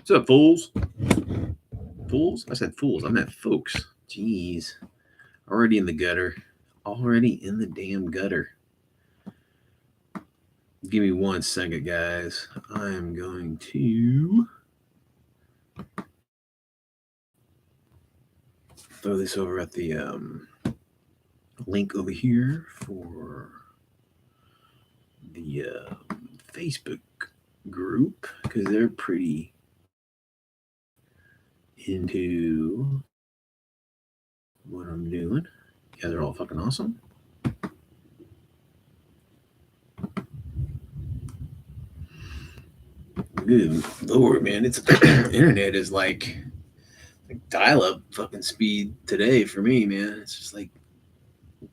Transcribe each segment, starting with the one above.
What's up, fools? Fools? I said fools. I meant folks. Jeez. Already in the gutter. Already in the damn gutter. Give me 1 second, guys. I am going to throw this over at the link over here for the Facebook group because they're pretty into what I'm doing. You guys are all fucking awesome. Good Lord, man, it's internet is like dial-up fucking speed today for me, man. It's just like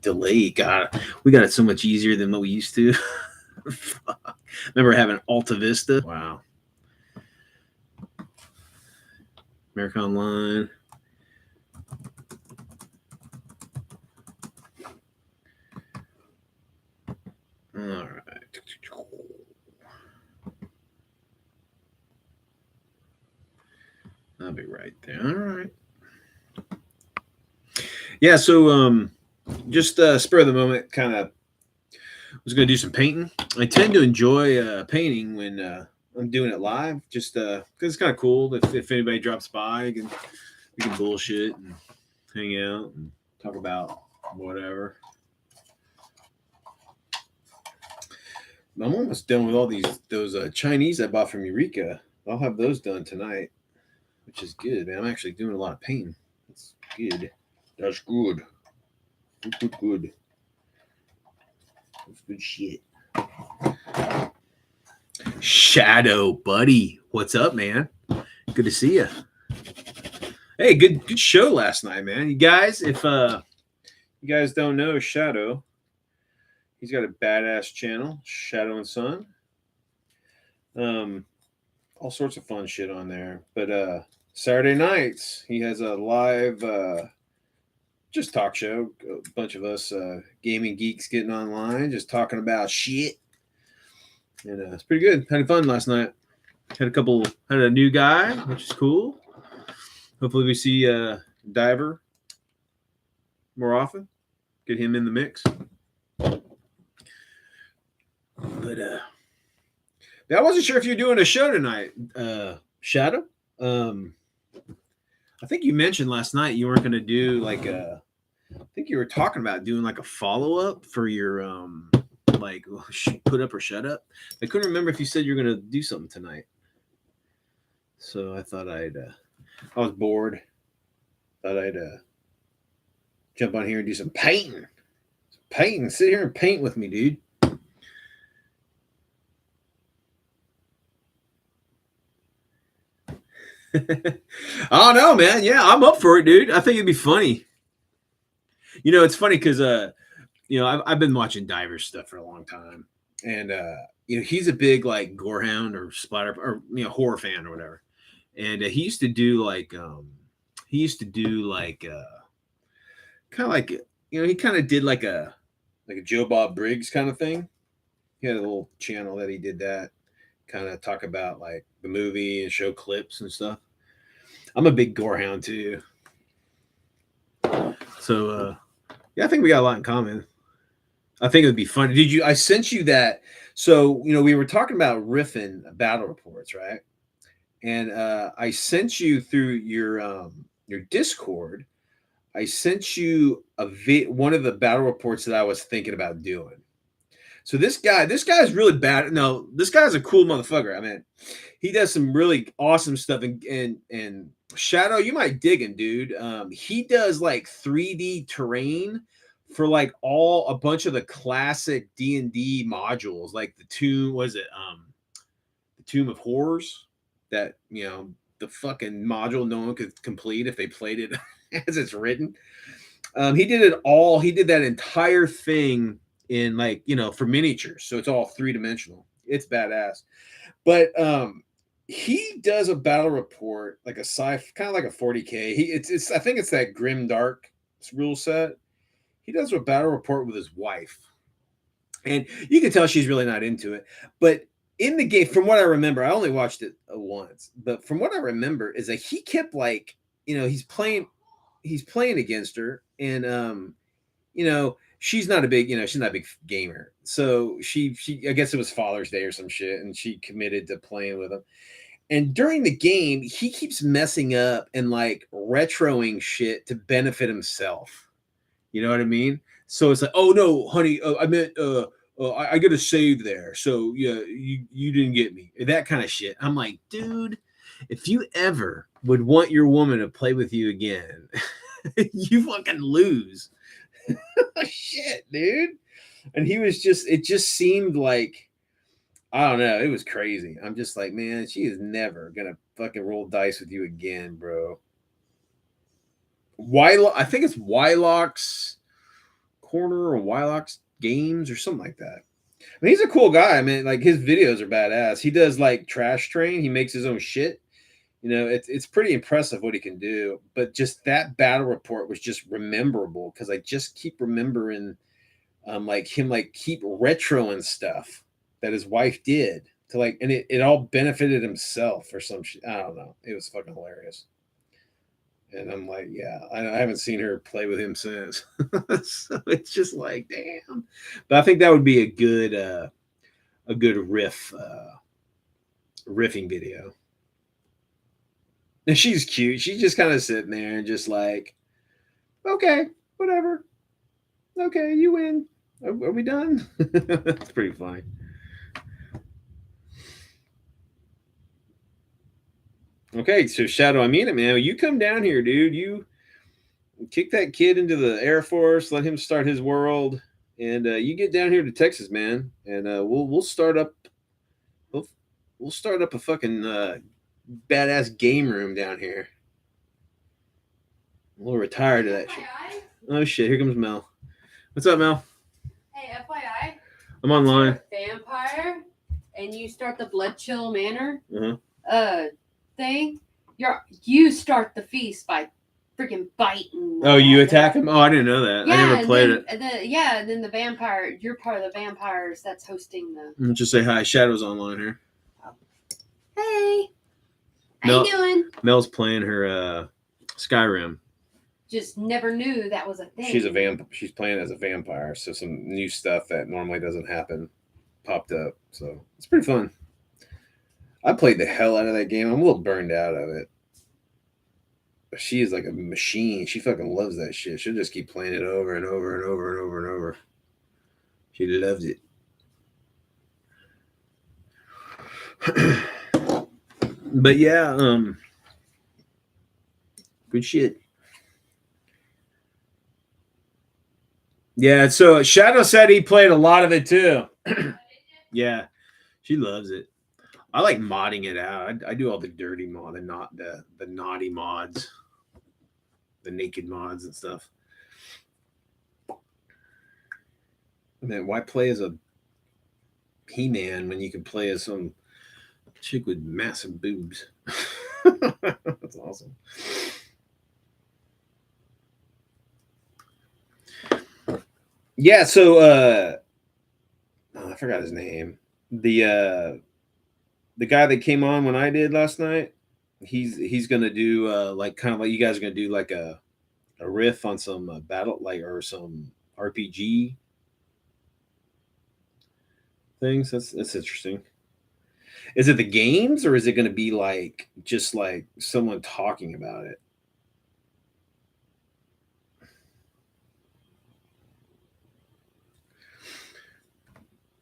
delay. God, we got it so much easier than what we used to. Remember having Alta Vista? Wow. America Online. All right. I'll be right there. All right. Yeah, so just spur of the moment, kind of was going to do some painting. I tend to enjoy painting when I'm doing it live, just because it's kind of cool. If anybody drops by, we can bullshit and hang out and talk about whatever. I'm almost done with all those Chinese I bought from Eureka. I'll have those done tonight, which is good, man. I'm actually doing a lot of painting. That's good. That's good. Good. That's good shit. Shadow, buddy. What's up, man? Good to see you. Hey, good show last night, man. You guys, if you guys don't know Shadow, he's got a badass channel, Shadow and Son. All sorts of fun shit on there. But Saturday nights, he has a live just talk show. A bunch of us gaming geeks getting online, just talking about shit. And it's pretty good. Had fun last night. Had a new guy, which is cool. Hopefully we see Diver more often. Get him in the mix. But I wasn't sure if you're doing a show tonight, Shadow. I think you mentioned last night you weren't going to do like a. I think you were talking about doing like a follow up for your like put up or shut up. I couldn't remember if you said you were going to do something tonight. So I thought I was bored. Thought I'd jump on here and do some painting. Sit here and paint with me, dude. I don't know, man. Yeah, I'm up for it, dude. I think it'd be funny. You know, it's funny because you know, I've been watching Diver stuff for a long time, and you know, he's a big like gorehound or splatter or horror fan or whatever, and he used to do like kind of like he kind of did like a Joe Bob Briggs kind of thing. He had a little channel that he did that, kind of talk about like the movie and show clips and stuff. I'm a big gorehound too, so yeah, I think we got a lot in common. I think it would be fun. I sent you that. So, we were talking about riffing battle reports, right? And I sent you through your Discord. I sent you one of the battle reports that I was thinking about doing. So this guy's really bad. No, this guy's a cool motherfucker. I mean, he does some really awesome stuff. And Shadow, you might dig him, dude. He does like 3D terrain for like a bunch of the classic D&D modules, like the Tomb of Horrors, that the fucking module no one could complete if they played it as it's written. He did it all. He did that entire thing in like for miniatures, so it's all 3-dimensional. It's badass. But he does a battle report like a kind of like a 40K. It's I think it's that grim dark rule set. He does a battle report with his wife, and you can tell she's really not into it. But in the game, from what I remember, I only watched it once, but from what I remember is that he kept like, he's playing against her, and she's not a big, she's not a big gamer. So I guess it was Father's Day or some shit, and she committed to playing with him. And during the game, he keeps messing up and like retroing shit to benefit himself. You know what I mean? So it's like, oh no, honey, I meant I got a save there. So yeah, you didn't get me. That kind of shit. I'm like, dude, if you ever would want your woman to play with you again, you fucking lose. Shit, dude. And he was just, it just seemed like, I don't know, it was crazy. I'm just like, man, she is never gonna fucking roll dice with you again, bro. I think it's Wylock's Corner or Wylock's Games or something like that. I mean, he's a cool guy. I mean, like his videos are badass. He does like Trash Train. He makes his own shit. It's pretty impressive what he can do. But just that battle report was just rememberable because I just keep remembering like him like keep retroing stuff that his wife did to like, and it all benefited himself or some shit. I don't know. It was fucking hilarious. And I'm like, yeah, I haven't seen her play with him since. So it's just like, damn. But I think that would be a good riffing video. And she's cute. She's just kind of sitting there and just like, okay, whatever. Okay, you win. Are we done? It's pretty funny. Okay, so Shadow, I mean it, man. You come down here, dude. You kick that kid into the Air Force, let him start his world, and you get down here to Texas, man, and we'll start up we'll start up a fucking badass game room down here. We'll retire to that shit. Oh shit! Here comes Mel. What's up, Mel? Hey, FYI. I'm online. Vampire, and you start the Blood Chill Manor Uh-huh. Thing. You start the feast by freaking biting. Oh, you attack him? Oh, I didn't know that. Yeah, I never played it. And then the vampire. You're part of the vampires that's hosting the. Let's just say hi. Shadow's online here. Hey. How you doing? Mel's playing her Skyrim. Just never knew that was a thing. She's playing as a vampire, so some new stuff that normally doesn't happen popped up. So it's pretty fun. I played the hell out of that game. I'm a little burned out of it. But she is like a machine. She fucking loves that shit. She'll just keep playing it over and over and over and over and over. She loves it. But yeah, good shit. Yeah, so Shadow said he played a lot of it too. Yeah, she loves it. I like modding it out. I do all the dirty mod and not the naughty mods, the naked mods and stuff. And then why play as a He-Man when you can play as some chick with massive boobs? That's awesome. Yeah, so I forgot his name. The guy that came on when I did last night, he's gonna do like kind of like you guys are gonna do like a riff on some battle like or some RPG things. That's interesting. Is it the games or is it gonna be like just like someone talking about it?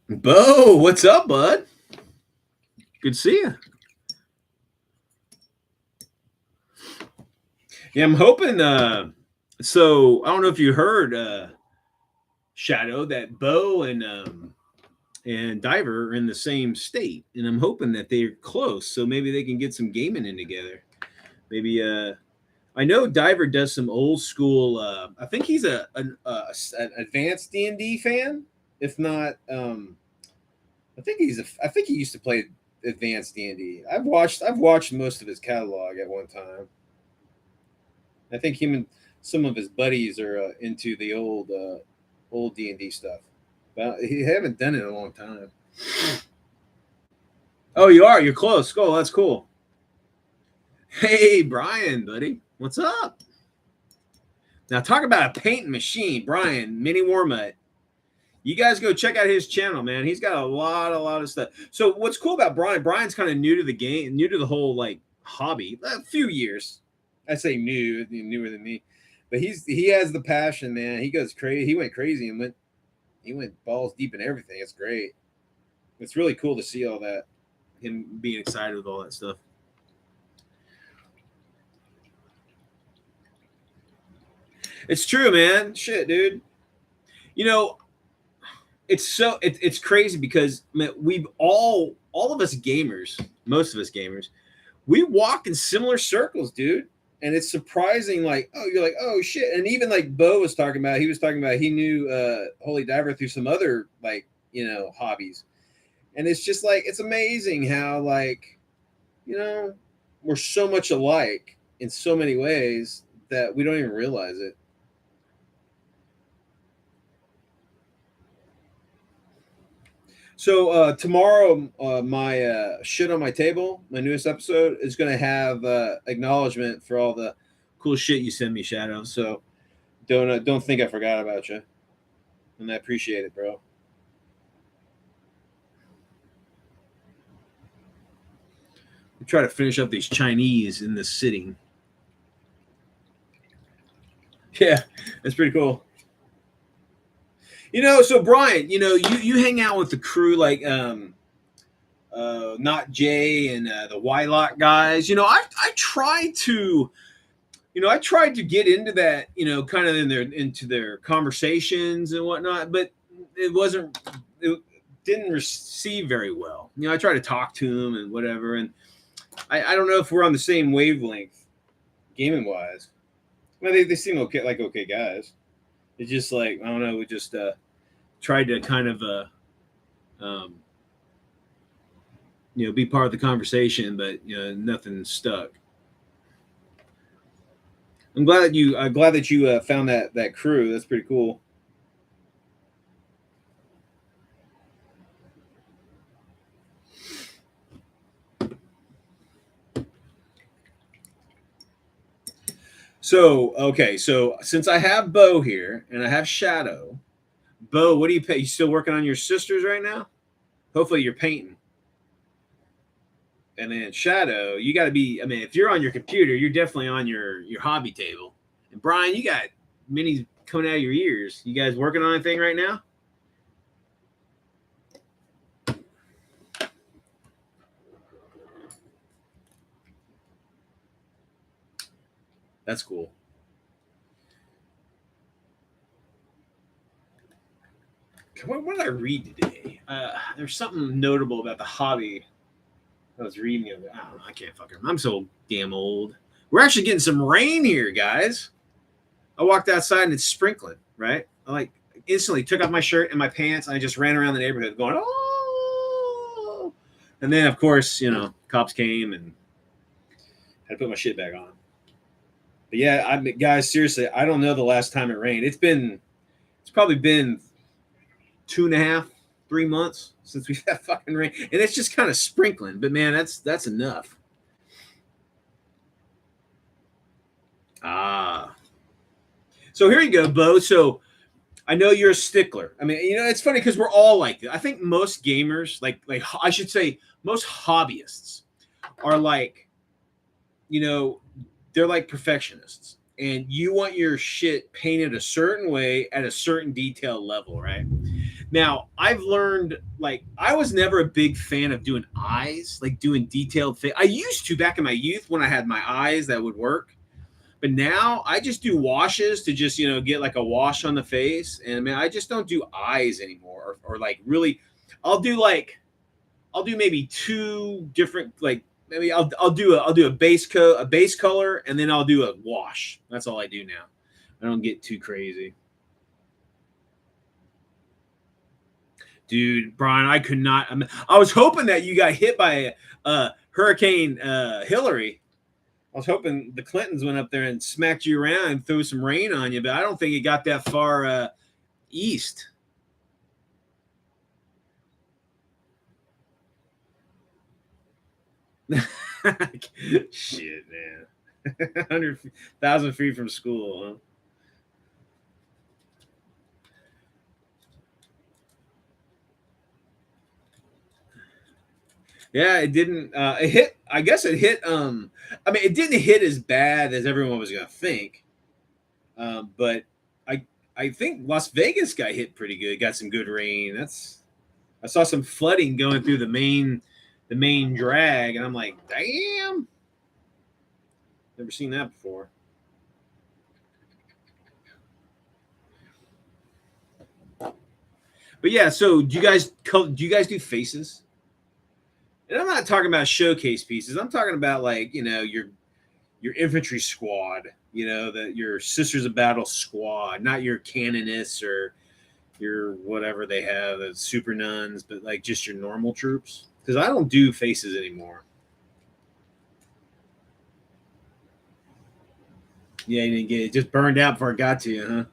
Bo, what's up, bud? Good to see you. Yeah, I'm hoping. So I don't know if you heard, Shadow, that Bo and Diver are in the same state, and I'm hoping that they're close, so maybe they can get some gaming in together. Maybe I know Diver does some old school. I think he's an advanced D&D fan, if not. I think he used to play advanced D&D. I've watched most of his catalog at one time. I think him and some of his buddies are into the old D&D stuff. But he haven't done it in a long time. Oh, you are. You're close. Cool. That's cool. Hey, Brian, buddy. What's up? Now, talk about a painting machine. Brian, Mini Warmut. You guys go check out his channel, man. He's got a lot of stuff. So, what's cool about Brian? Brian's kind of new to the game, new to the whole like hobby. A few years, I say new, newer than me, but he has the passion, man. He goes crazy. He went crazy and he went balls deep in everything. It's great. It's really cool to see all that. Him being excited with all that stuff. It's true, man. Shit, dude. You know, it's crazy because man, we've all of us gamers, most of us gamers, we walk in similar circles, dude. And it's surprising, like, oh, you're like, oh shit. And even like Bo was talking about, he was talking about he knew Holy Diver through some other like, hobbies. And it's just like it's amazing how like, we're so much alike in so many ways that we don't even realize it. So tomorrow, my shit on my table, my newest episode is going to have acknowledgement for all the cool shit you send me, Shadow. So don't think I forgot about you, and I appreciate it, bro. We try to finish up these Chinese in this sitting. Yeah, that's pretty cool. So Brian, you hang out with the crew like not Jay and the Wylock guys. I tried to I tried to get into that, kind of into their conversations and whatnot, but it didn't receive very well. I tried to talk to them and whatever, and I don't know if we're on the same wavelength, gaming wise. Well, they seem okay, like okay guys. It's just like I don't know. We just tried to kind of um, be part of the conversation, but nothing stuck. I'm glad that you found that crew. That's pretty cool. So okay, so since I have Bo here and I have Shadow, Bo, what do you pay? You still working on your sisters right now? Hopefully you're painting. And then Shadow, you got to be. I mean, if you're on your computer, you're definitely on your hobby table. And Brian, you got minis coming out of your ears. You guys working on anything right now? That's cool. What did I read today? There's something notable about the hobby I was reading. I don't know. I can't fucking. I'm so damn old. We're actually getting some rain here, guys. I walked outside and it's sprinkling. Right? I like instantly took off my shirt and my pants and I just ran around the neighborhood going, oh. And then of course, cops came and had to put my shit back on. But yeah, guys, seriously, I don't know the last time it rained. It's probably been 2.5, 3 months since we've had fucking rain, and it's just kind of sprinkling. But man, that's enough. Ah, so here you go, Bo. So I know you're a stickler. I mean, it's funny because we're all like that. I think most gamers, like I should say, most hobbyists are like, they're like perfectionists, and you want your shit painted a certain way at a certain detail level, right? Now, I've learned, like, I was never a big fan of doing eyes, like doing detailed things. I used to back in my youth when I had my eyes that would work. But now I just do washes to just, get like a wash on the face. And man, I just don't do eyes anymore. Or like really, I'll do maybe two different, like, maybe I'll do a base coat, a base color, and then I'll do a wash. That's all I do now. I don't get too crazy. Dude, Brian, I could not. I was hoping that you got hit by Hurricane Hillary. I was hoping the Clintons went up there and smacked you around and threw some rain on you, but I don't think it got that far east. Shit, man. 100,000 feet from school, huh? Yeah, it didn't. It hit. I guess it hit. I mean, it didn't hit as bad as everyone was gonna think. But I, I think Las Vegas got hit pretty good. Got some good rain. I saw some flooding going through the main drag, and I'm like, damn, never seen that before. But yeah, so do you guys do faces? And I'm not talking about showcase pieces. I'm talking about like your infantry squad. Your Sisters of Battle squad, not your canonists or your whatever they have, the super nuns, but like just your normal troops. Because I don't do faces anymore. Yeah, you didn't get it. Just burned out before it got to you, huh?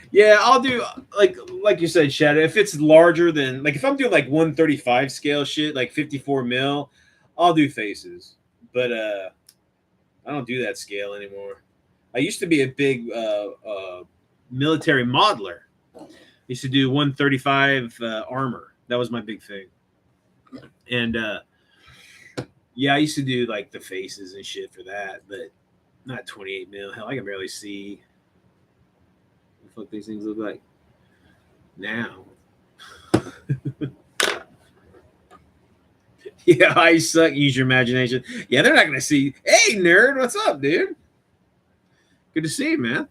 Yeah, I'll do like you said, Shadow. If it's larger than like if I'm doing like 135 scale shit, like 54 mil, I'll do faces. But I don't do that scale anymore. I used to be a big military modeler. I used to do 135 armor. That was my big thing. And yeah, I used to do like the faces and shit for that, but not 28 mil. Hell, I can barely see what the fuck these things look like now. Yeah, I suck. Use your imagination. Yeah, they're not gonna see. Hey, nerd, what's up, dude? Good to see you, man.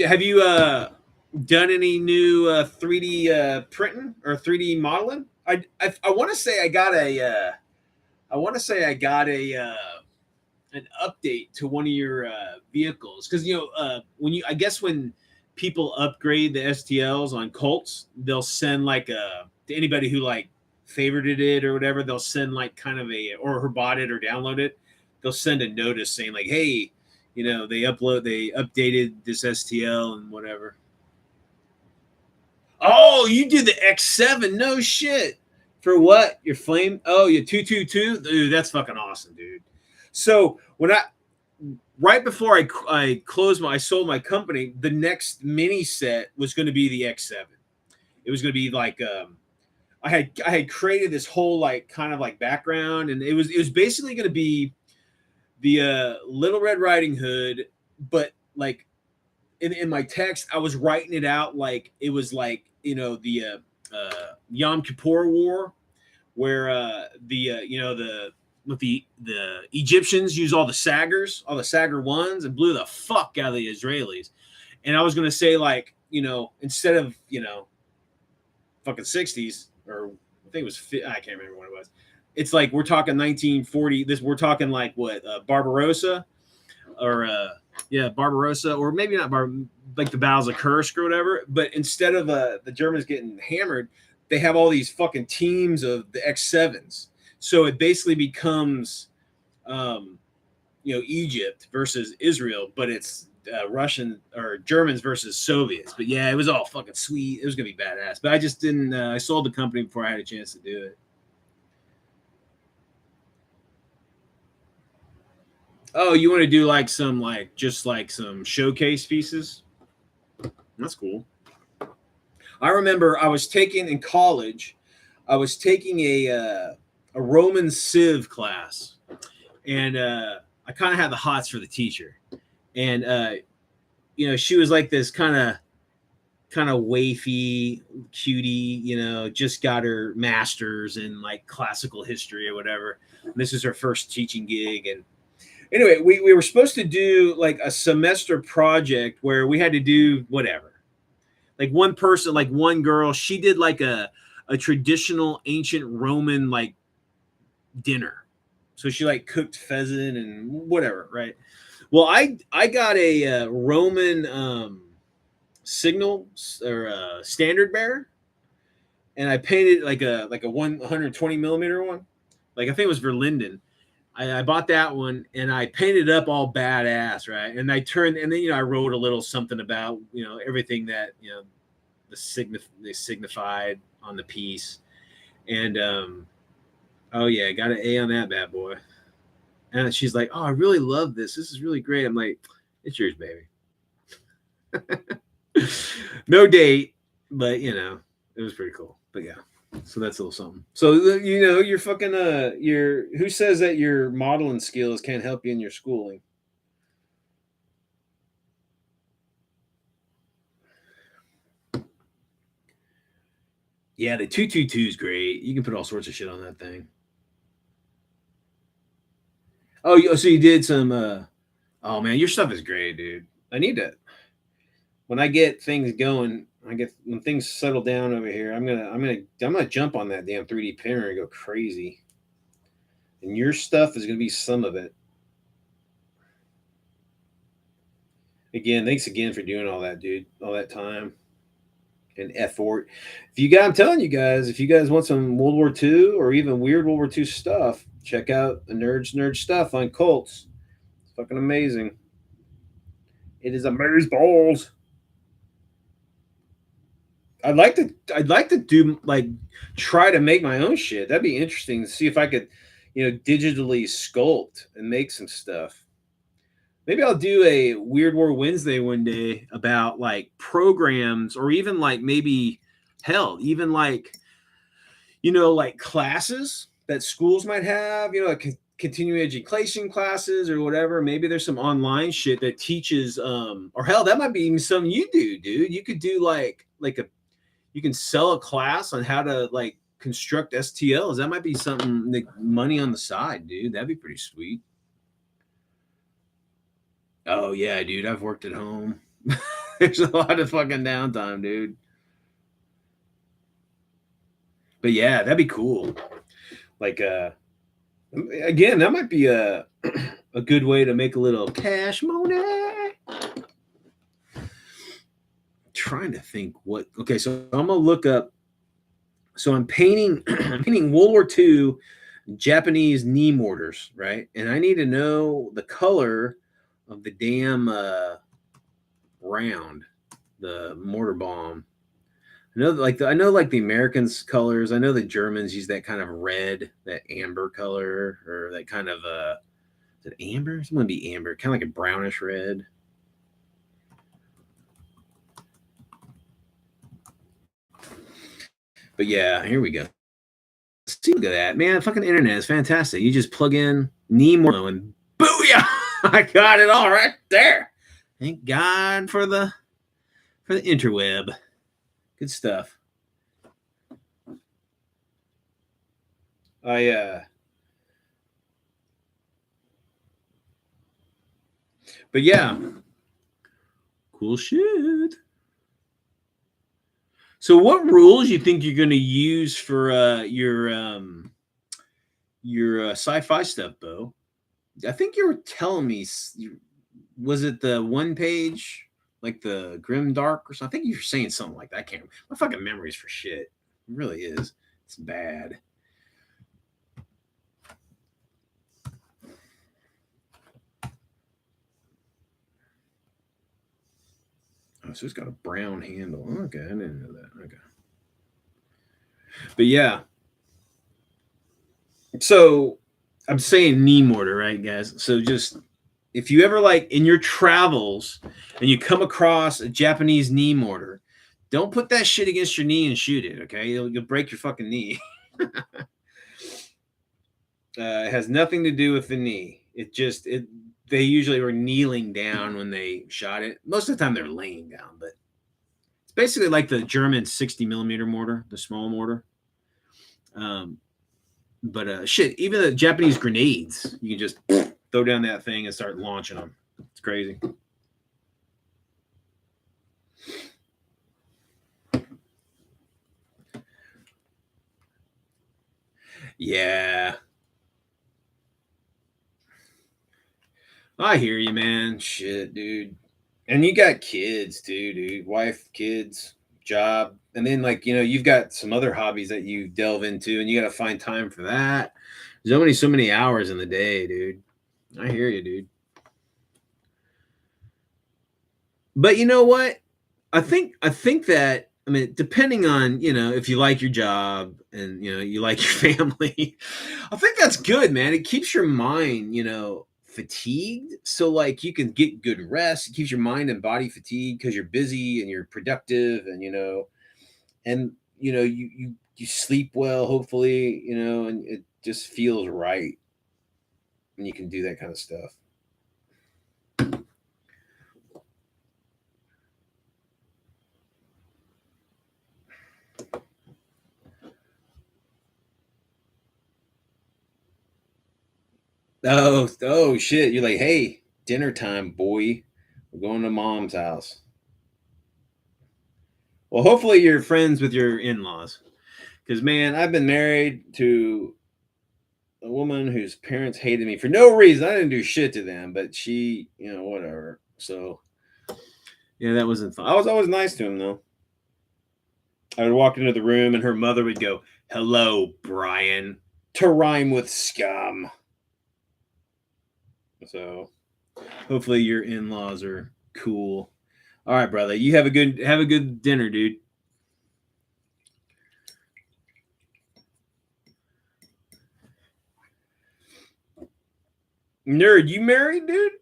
Have you done any new 3D printing or 3D modeling? I want to say I want to say I got a an update to one of your vehicles because when you I guess when people upgrade the STLs on Colts, they'll send like a to anybody who like favorited it or whatever, they'll send like kind of a or who bought it or download it, they'll send a notice saying like, hey, they updated this STL and whatever. Oh, you did the X7? No shit. For what? Your flame? Oh, your 222? Dude, that's fucking awesome, dude. So when I right before I sold my company, the next mini set was going to be the X7. It was going to be like I had created this whole like kind of like background, and it was basically going to be the Little Red Riding Hood, but like in my text, I was writing it out like it was like the Yom Kippur War, where the the Egyptians use all the Sagger ones, and blew the fuck out of the Israelis. And I was gonna say like instead of fucking 60s or I think it was I can't remember what it was. It's like we're talking 1940. This we're talking like what Barbarossa or yeah, Barbarossa, or maybe not like the battles of Kursk or whatever. But instead of the Germans getting hammered, they have all these fucking teams of the X7s. So it basically becomes, Egypt versus Israel, but it's Russian or Germans versus Soviets. But yeah, it was all fucking sweet. It was gonna be badass. But I just didn't. I sold the company before I had a chance to do it. Oh, you want to do like some like just like some showcase pieces? That's cool. I remember I was taking in college. I was taking a Roman Civ class, and I kind of had the hots for the teacher, and she was like this kind of wafy cutie, just got her master's in like classical history or whatever. And this is her first teaching gig, and anyway, we were supposed to do like a semester project where we had to do whatever. Like one person, like one girl, she did like a traditional ancient Roman like dinner. So she like cooked pheasant and whatever, right? Well, I got a Roman signal or standard bearer, and I painted like a 120 millimeter one. Like I think it was Verlinden. I bought that one and I painted it up all badass, right? And I turned and then I wrote a little something about everything that they signified on the piece. And oh yeah, got an A on that bad boy. And she's like, "Oh, I really love this. This is really great." I'm like, "It's yours, baby." No date, but it was pretty cool. But yeah, so that's a little something. So you're fucking your who says that your modeling skills can't help you in your schooling? Yeah, the 222 is great. You can put all sorts of shit on that thing. Oh, so you did some. Oh man, your stuff is great, dude. I need to when I get things going. When things settle down over here. I'm gonna jump on that damn 3D printer and go crazy. And your stuff is gonna be some of it. Again, thanks again for doing all that, dude. All that time and effort. I'm telling you guys, if you guys want some World War II or even weird World War II stuff, check out the Nerd stuff on Colts. It's fucking amazing. It is amazing balls. I'd like to do like try to make my own shit. That'd be interesting to see if I could, digitally sculpt and make some stuff. Maybe I'll do a Weird War Wednesday one day about like programs or even like maybe hell, even like like classes that schools might have, like continuing education classes or whatever. Maybe there's some online shit that teaches or hell, that might be even something you do, dude. You could do you can sell a class on how to like construct STLs. That might be something like money on the side, dude. That'd be pretty sweet. Oh yeah, dude. I've worked at home. There's a lot of fucking downtime, dude. But yeah, that'd be cool. Like again, that might be a a good way to make a little cash money. Trying to think what. Okay, so I'm gonna look up. So I'm painting. I'm painting World War II Japanese knee mortars, right? And I need to know the color of the damn round, the mortar bomb. I know like the Americans colors. I know the Germans use that kind of red, that amber color, or that kind of is it amber? It's gonna be amber, kind of like a brownish red. But yeah, here we go. See, look at that, man! Fucking internet is fantastic. You just plug in Nemo and booyah! I got it all right there. Thank God for the interweb. Good stuff. But yeah, cool shit. So, what rules you think you're going to use for your sci-fi stuff, Bo? I think you were telling me. Was it the one page, like the Grim Dark or something? I think you were saying something like that. I can't. My fucking memory's for shit. It really is. It's bad. Oh, so it's got a brown handle. Okay, I didn't know that. Okay. But yeah. So I'm saying knee mortar, right, guys? So just if you ever like in your travels and you come across a Japanese knee mortar, don't put that shit against your knee and shoot it, okay? You'll break your fucking knee. It has nothing to do with the knee. They usually were kneeling down when they shot it. Most of the time they're laying down, but it's basically like the German 60 millimeter mortar, the small mortar. But shit, even the Japanese grenades, you can just throw down that thing and start launching them. It's crazy. Yeah. I hear you, man. Shit, dude. And you got kids too, dude. Wife, kids, job. And then like, you've got some other hobbies that you delve into and you gotta find time for that. There's only so many hours in the day, dude. I hear you, dude. But you know what? I think that I mean, depending on, if you like your job and, you like your family, I think that's good, man. It keeps your mind, fatigued. So, like, you can get good rest. It keeps your mind and body fatigued because you're busy and you're productive and, and, you sleep well, hopefully, and it just feels right when you can do that kind of stuff. Oh shit. You're like, hey, dinner time, boy. We're going to mom's house. Well, hopefully you're friends with your in-laws. Because man, I've been married to a woman whose parents hated me for no reason. I didn't do shit to them, but she, whatever. So yeah, that wasn't fun. I was always nice to him though. I would walk into the room and her mother would go, "Hello, Brian," to rhyme with scum. So hopefully your in-laws are cool. All right, brother. You have a good dinner, dude. Nerd, you married, dude?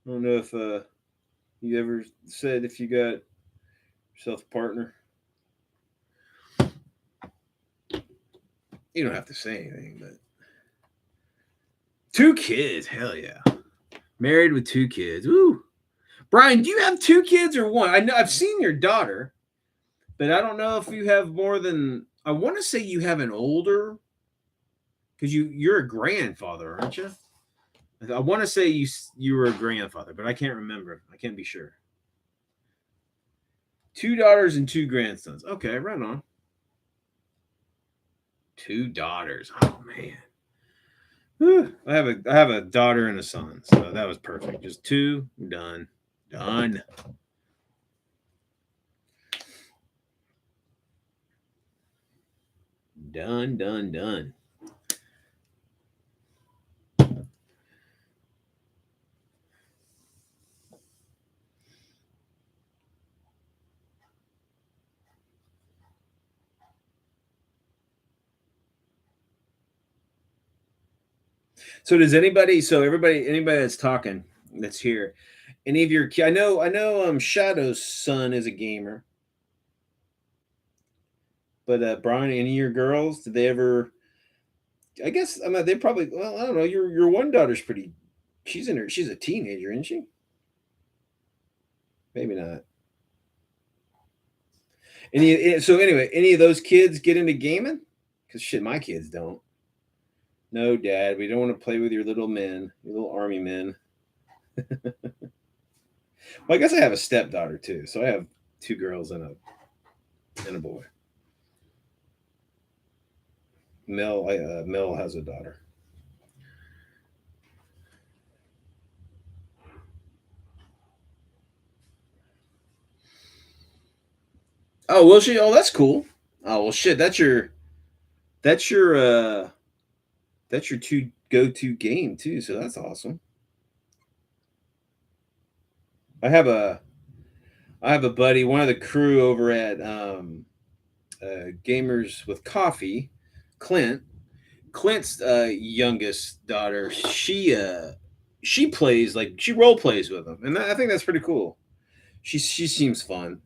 I don't know if you ever said if you got yourself a partner. You don't have to say anything, but two kids, hell yeah. Married with two kids. Woo. Brian, do you have two kids or one? I know I've seen your daughter, but I don't know if you have more than. I want to say you have an older, because you're a grandfather, aren't you? I want to say you were a grandfather, but I can't remember. I can't be sure. Two daughters and two grandsons. Okay, right on. Two daughters. Oh man. Whew. I have a daughter and a son, so that was perfect. Just two, done. Done. Done, done, done. So does anybody? So anybody that's talking, that's here, any of your? I know. Shadow's son is a gamer, but Brian, any of your girls, did they ever? I guess I mean they probably. Well, I don't know. Your one daughter's pretty. She's a teenager, isn't she? Maybe not. So anyway, any of those kids get into gaming? Because shit, my kids don't. No, Dad, we don't want to play with your little men, your little army men. Well, I guess I have a stepdaughter too, so I have two girls and a boy. Mel has a daughter. Oh, will she? Oh, that's cool. Oh well, shit. That's your that's your two go-to game too. So that's awesome. I have a I have a buddy, one of the crew over at Gamers with Coffee, Clint. Clint's youngest daughter. She plays like she role plays with him, and I think that's pretty cool. She seems fun.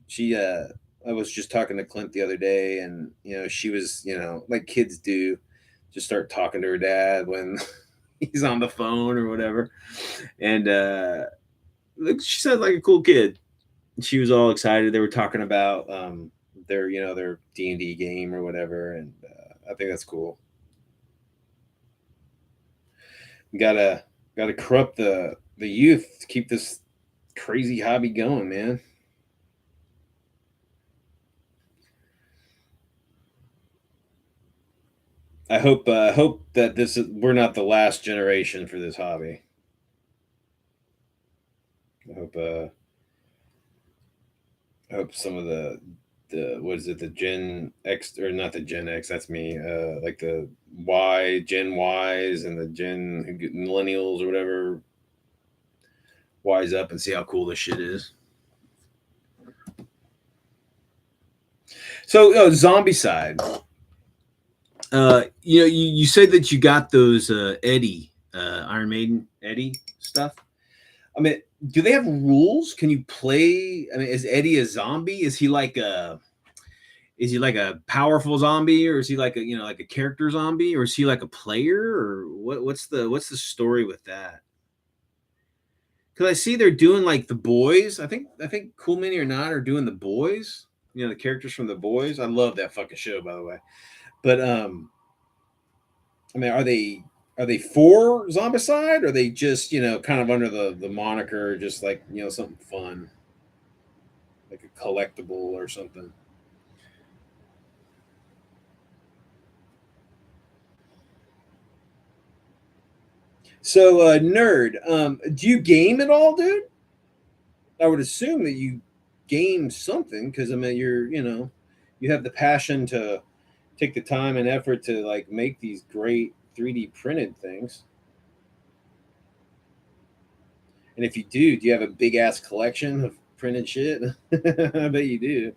I was just talking to Clint the other day, and she was like kids do, just start talking to her dad when he's on the phone or whatever, and she sounds like a cool kid. She was all excited. They were talking about their D&D game or whatever, and I think that's cool. Gotta gotta corrupt the youth to keep this crazy hobby going, man. I hope that we're not the last generation for this hobby. I hope some of the what is it, the Gen X, or not the Gen X, that's me, like the Gen Ys and the Gen Millennials or whatever, wise up and see how cool this shit is. So, zombie side. You said that you got those Eddie Iron Maiden Eddie stuff. I mean, do they have rules? Can you play? I mean, is Eddie a zombie? Is he like a powerful zombie, or is he like a like a character zombie, or is he like a player, or what's the story with that? Because I see they're doing like the boys. I think Cool Mini or Not are doing the boys. The characters from the boys. I love that fucking show, by the way. But I mean, are they for Zombicide? Or are they just kind of under the moniker, just like something fun, like a collectible or something? So, nerd, do you game at all, dude? I would assume that you game something because I mean, you have the passion to take the time and effort to like make these great 3D printed things. And if you do you have a big ass collection of printed shit? I bet you do.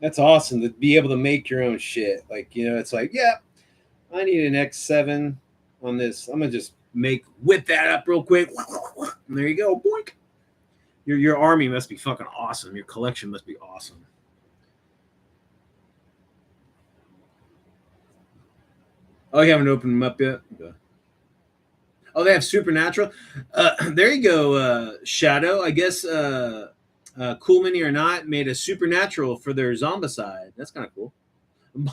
That's awesome to be able to make your own shit. Like, it's like, yeah, I need an X7 on this. I'm gonna just whip that up real quick. And there you go. Boink. Your army must be fucking awesome. Your collection must be awesome. Oh, you haven't opened them up yet? Okay. Oh, they have Supernatural. There you go, Shadow. I guess Cool Mini or Not made a Supernatural for their Zombicide. That's kind of cool.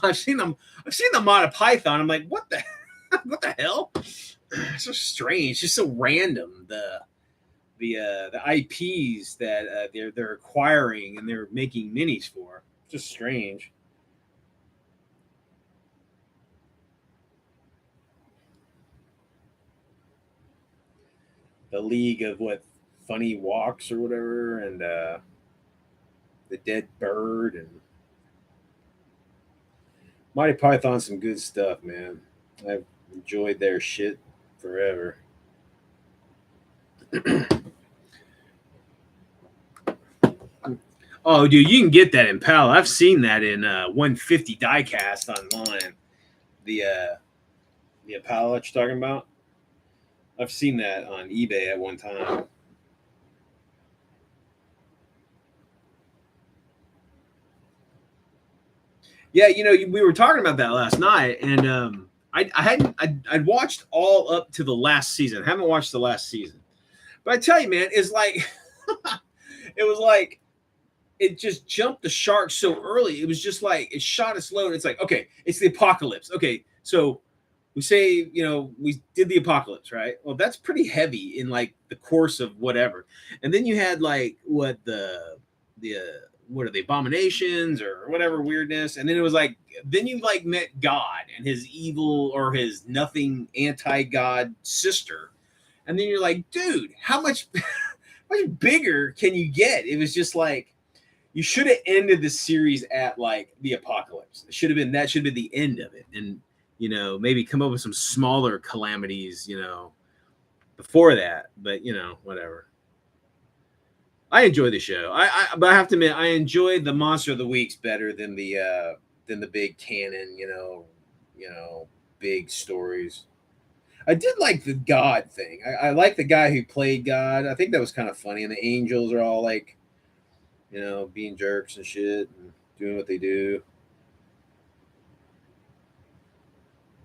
I've seen them. I've seen the mod of Python. I'm like, what the, what the hell? It's so strange. Just so random. The IPs that they're acquiring and they're making minis for. Just strange. The League of what Funny Walks or whatever, and the Dead Bird and Mighty Python. Some good stuff, man. I've enjoyed their shit forever. Oh, dude, you can get that in PAL. I've seen that in 150 diecast online. The PAL that you're talking about. I've seen that on eBay at one time. Yeah, we were talking about that last night, and I hadn't I'd watched all up to the last season. I haven't watched the last season, but I tell you, man, it's like it was like it just jumped the shark so early. It was just like it shot its load. It's like, okay, it's the apocalypse. Okay, so we say we did the apocalypse, right? Well, that's pretty heavy in like the course of whatever, and then you had like what the what are the abominations or whatever weirdness, and then it was like then you like met God and his evil or his nothing anti-God sister, and then you're like, dude, how much how much bigger can you get? It was just like you should have ended the series at like the apocalypse. It should have been that should have been the end of it, and maybe come up with some smaller calamities, before that. But whatever. I enjoy the show. But I have to admit, I enjoyed the Monster of the Weeks better than the big canon, big stories. I did like the God thing. I like the guy who played God. I think that was kind of funny. And the angels are all like, being jerks and shit and doing what they do.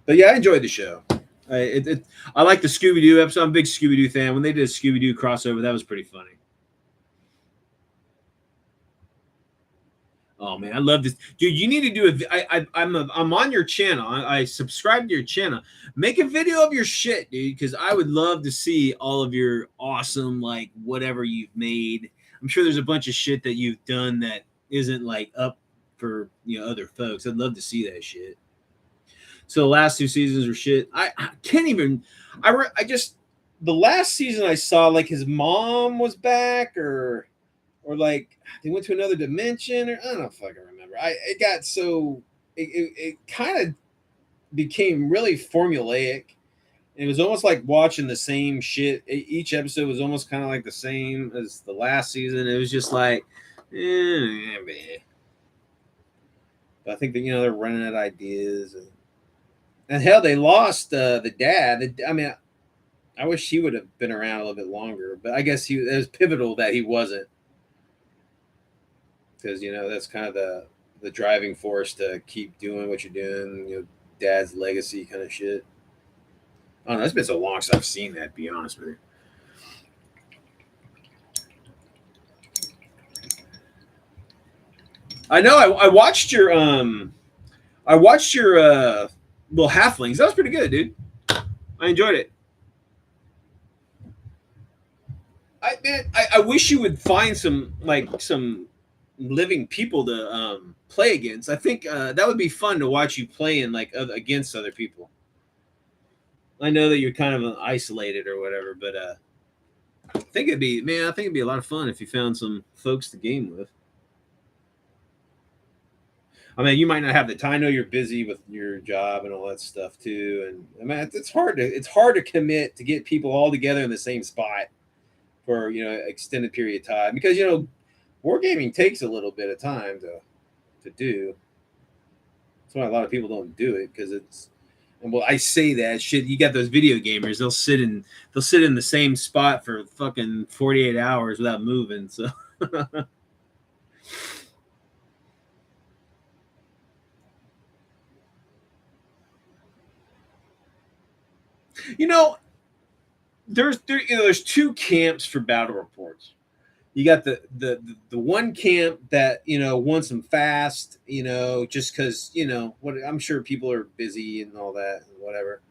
But yeah, I enjoyed the show. I like the Scooby Doo episode. I'm a big Scooby Doo fan. When they did a Scooby Doo crossover, that was pretty funny. Oh man, I love this, dude. You need to do I'm on your channel. I subscribe to your channel. Make a video of your shit, dude, because I would love to see all of your awesome like whatever you've made. I'm sure there's a bunch of shit that you've done that isn't like up for other folks. I'd love to see that shit. So the last two seasons were shit. I can't even. I just the last season I saw like his mom was back or like they went to another dimension or I don't fucking remember. It got so it kind of became really formulaic. It was almost like watching the same shit. Each episode was almost kind of like the same as the last season. It was just like, man. But I think that they're running out of ideas, and hell, they lost the dad. I mean, I wish he would have been around a little bit longer, but I guess it was pivotal that he wasn't, because that's kind of the driving force to keep doing what you're doing. Dad's legacy kind of shit. I don't know. It's been so long since I've seen that. To be honest with you. I know. I watched your little halflings. That was pretty good, dude. I enjoyed it. I wish you would find some living people to play against. I think that would be fun to watch you playing against other people. I know that you're kind of isolated or whatever, but I think it'd be a lot of fun if you found some folks to game with. I mean, you might not have the time. I know you're busy with your job and all that stuff too, and I mean, it's hard to commit to get people all together in the same spot for extended period of time, because wargaming takes a little bit of time to do. That's why a lot of people don't do it, because it's, and well, I say that shit. You got those video gamers; they'll sit in the same spot for fucking 48 hours without moving. So. You know, there's two camps for battle reports. You got the one camp that wants them fast, just because what I'm sure people are busy and all that and whatever.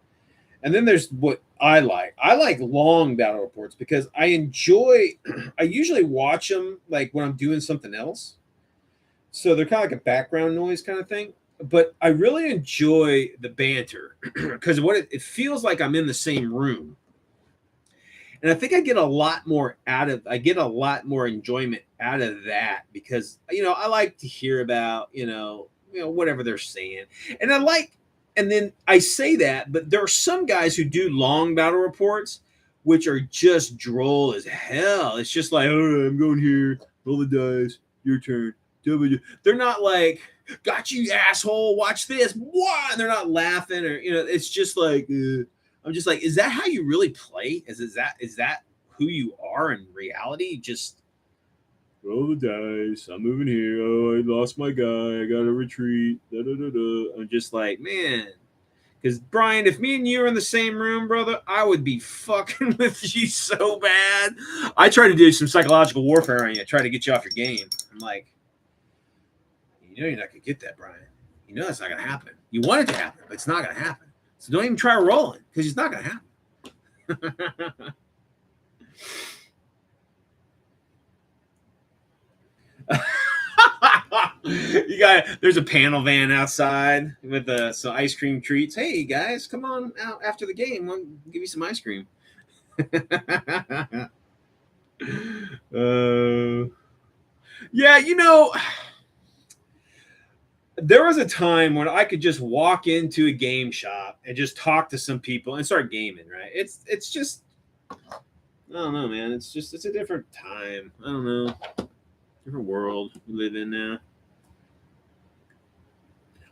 And then there's what I like. I like long battle reports because I enjoy. I usually watch them like when I'm doing something else, so they're kind of like a background noise kind of thing. But I really enjoy the banter because what it feels like I'm in the same room, and I think I get a lot more enjoyment out of that, because I like to hear about whatever they're saying, and and then I say that, but there are some guys who do long battle reports which are just droll as hell. It's just like, all right, I'm going here, roll the dice, your turn. They're not like, got you, asshole, watch this, what? And they're not laughing, or it's just like, I'm just like, is that how you really play? Is that who you are in reality? Just roll the dice. I'm moving here. Oh, I lost my guy. I gotta retreat. Da, da, da, da. I'm just like, man. Because Brian, if me and you are in the same room, brother, I would be fucking with you so bad. I try to do some psychological warfare on you, try to get you off your game. I'm like, you're not gonna get that, Brian. That's not gonna happen. You want it to happen, but it's not gonna happen. So don't even try rolling, because it's not gonna happen. There's a panel van outside with some ice cream treats. Hey guys, come on out after the game. I'll give you some ice cream. Yeah, there was a time when I could just walk into a game shop and just talk to some people and start gaming, right? It's just, I don't know, man. It's a different time. I don't know. Different world we live in now.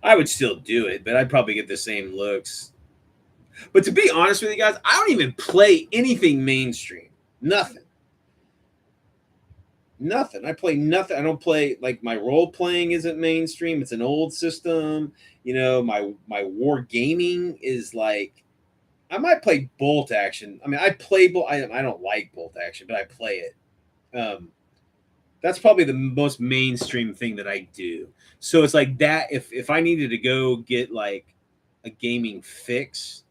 I would still do it, but I'd probably get the same looks. But to be honest with you guys, I don't even play anything mainstream. Nothing. Nothing. I play nothing. I don't play, like, my role playing isn't mainstream. It's an old system. My war gaming is like, I might play bolt action. I mean, I play bolt. I don't like bolt action, but I play it. That's probably the most mainstream thing that I do. So it's like that. If I needed to go get like a gaming fix,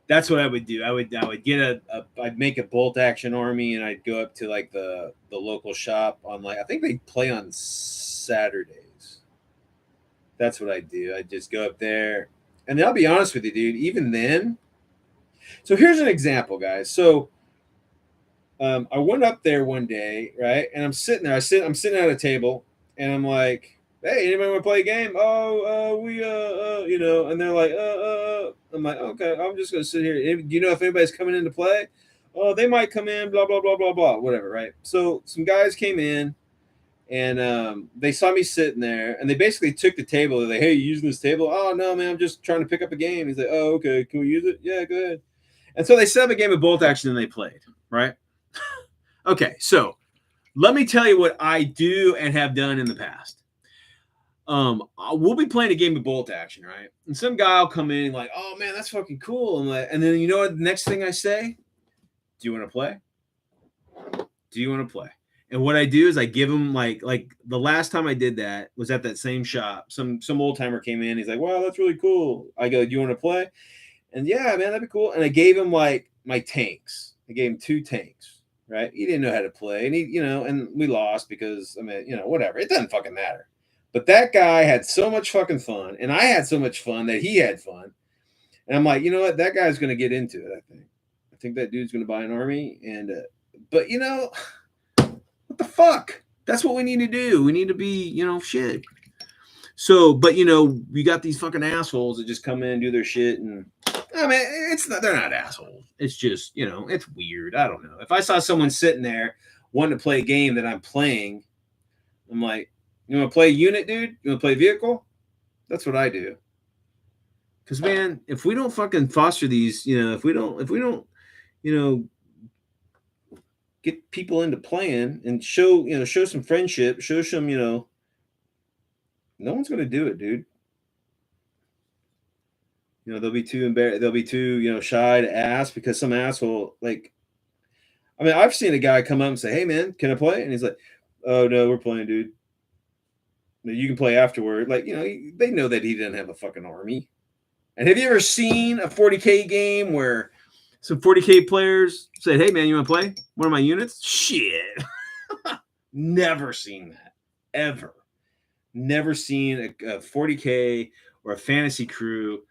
that's what I would do. I would get I'd make a bolt action army, and I'd go up to like the local shop on, like, I think they play on Saturdays. That's what I do. I just go up there, and I'll be honest with you, dude. Even then, so here's an example, guys. So I went up there one day, right, and I'm sitting there. I'm sitting at a table, and I'm like, "Hey, anybody want to play a game?" Oh, we, and they're like, I'm like, okay, I'm just gonna sit here. Do you know if anybody's coming in to play? Oh, they might come in. Blah blah blah blah blah. Whatever, right? So some guys came in, And they saw me sitting there, and they basically took the table. They're like, "Hey, you using this table?" "Oh no, man, I'm just trying to pick up a game." He's like, "Oh, okay, can we use it?" "Yeah, go ahead." And so they set up a game of bolt action, and they played. Right? Okay, so let me tell you what I do and have done in the past. We'll be playing a game of bolt action, right? And some guy will come in like, "Oh man, that's fucking cool." I'm like, and then you know what? The next thing I say, "Do you want to play? Do you want to play?" And what I do is I give him like the last time I did that was at that same shop. Some old timer came in. He's like, "Wow, that's really cool." I go, "Do you want to play?" And yeah, man, that'd be cool. And I gave him like my tanks. I gave him 2 tanks. Right? He didn't know how to play, and and we lost because I mean, whatever. It doesn't fucking matter. But that guy had so much fucking fun, and I had so much fun that he had fun. And I'm like, you know what? That guy's going to get into it. I think that dude's going to buy an army. And but what the fuck? That's what we need to do. We need to be, shit. So, but we got these fucking assholes that just come in and do their shit, and I mean, it's not. They're not assholes. It's just, it's weird. I don't know. If I saw someone sitting there wanting to play a game that I'm playing, I'm like, you want to play unit, dude? You want to play vehicle? That's what I do. Because man, if we don't fucking foster these, if we don't, you know, get people into playing and show some friendship, show some, no one's gonna do it, dude. They'll be too embarrassed. They'll be too, shy to ask because some asshole, like, I mean, I've seen a guy come up and say, "Hey, man, can I play?" And he's like, "Oh no, we're playing, dude. You can play afterward." Like, they know that he didn't have a fucking army. And have you ever seen a 40K game where some 40K players said, "Hey, man, you want to play one of my units?" Shit. Never seen that. Ever. Never seen a 40K or a fantasy crew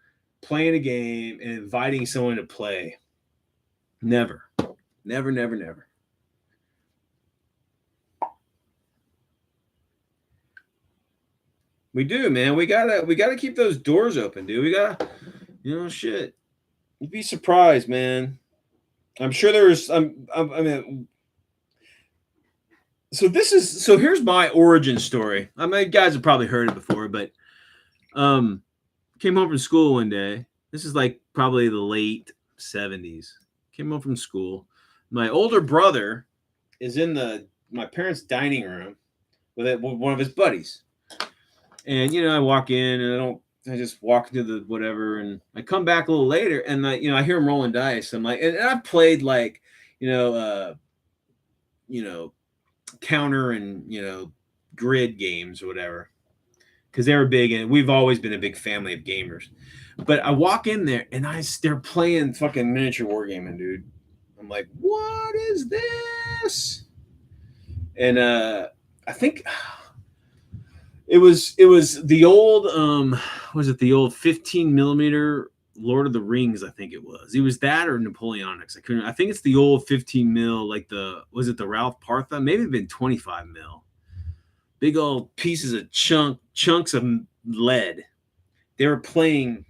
playing a game and inviting someone to play. Never. Never, never, never. We do, man. We gotta keep those doors open, dude. We gotta, shit. You'd be surprised, man. I'm sure there's. I mean, so here's my origin story. I mean, guys have probably heard it before, but came home from school one day. This is like probably the late 70s. Came home from school. My older brother is in my parents' dining room with one of his buddies. And I walk in and I just walk into the whatever, and I come back a little later, and I hear him rolling dice. I'm like, and I've played like, you know, uh, you know, counter and grid games or whatever, because they were big, and we've always been a big family of gamers. But I walk in there, and they're playing fucking miniature wargaming, dude. I'm like, what is this? And I think it was the old was it the old 15 millimeter Lord of the Rings? I think it was. It was that or Napoleonics. I think it's the old 15 mil, like was it the Ralph Partha? Maybe it'd been 25 mil. Big old pieces of chunks of lead. They were playing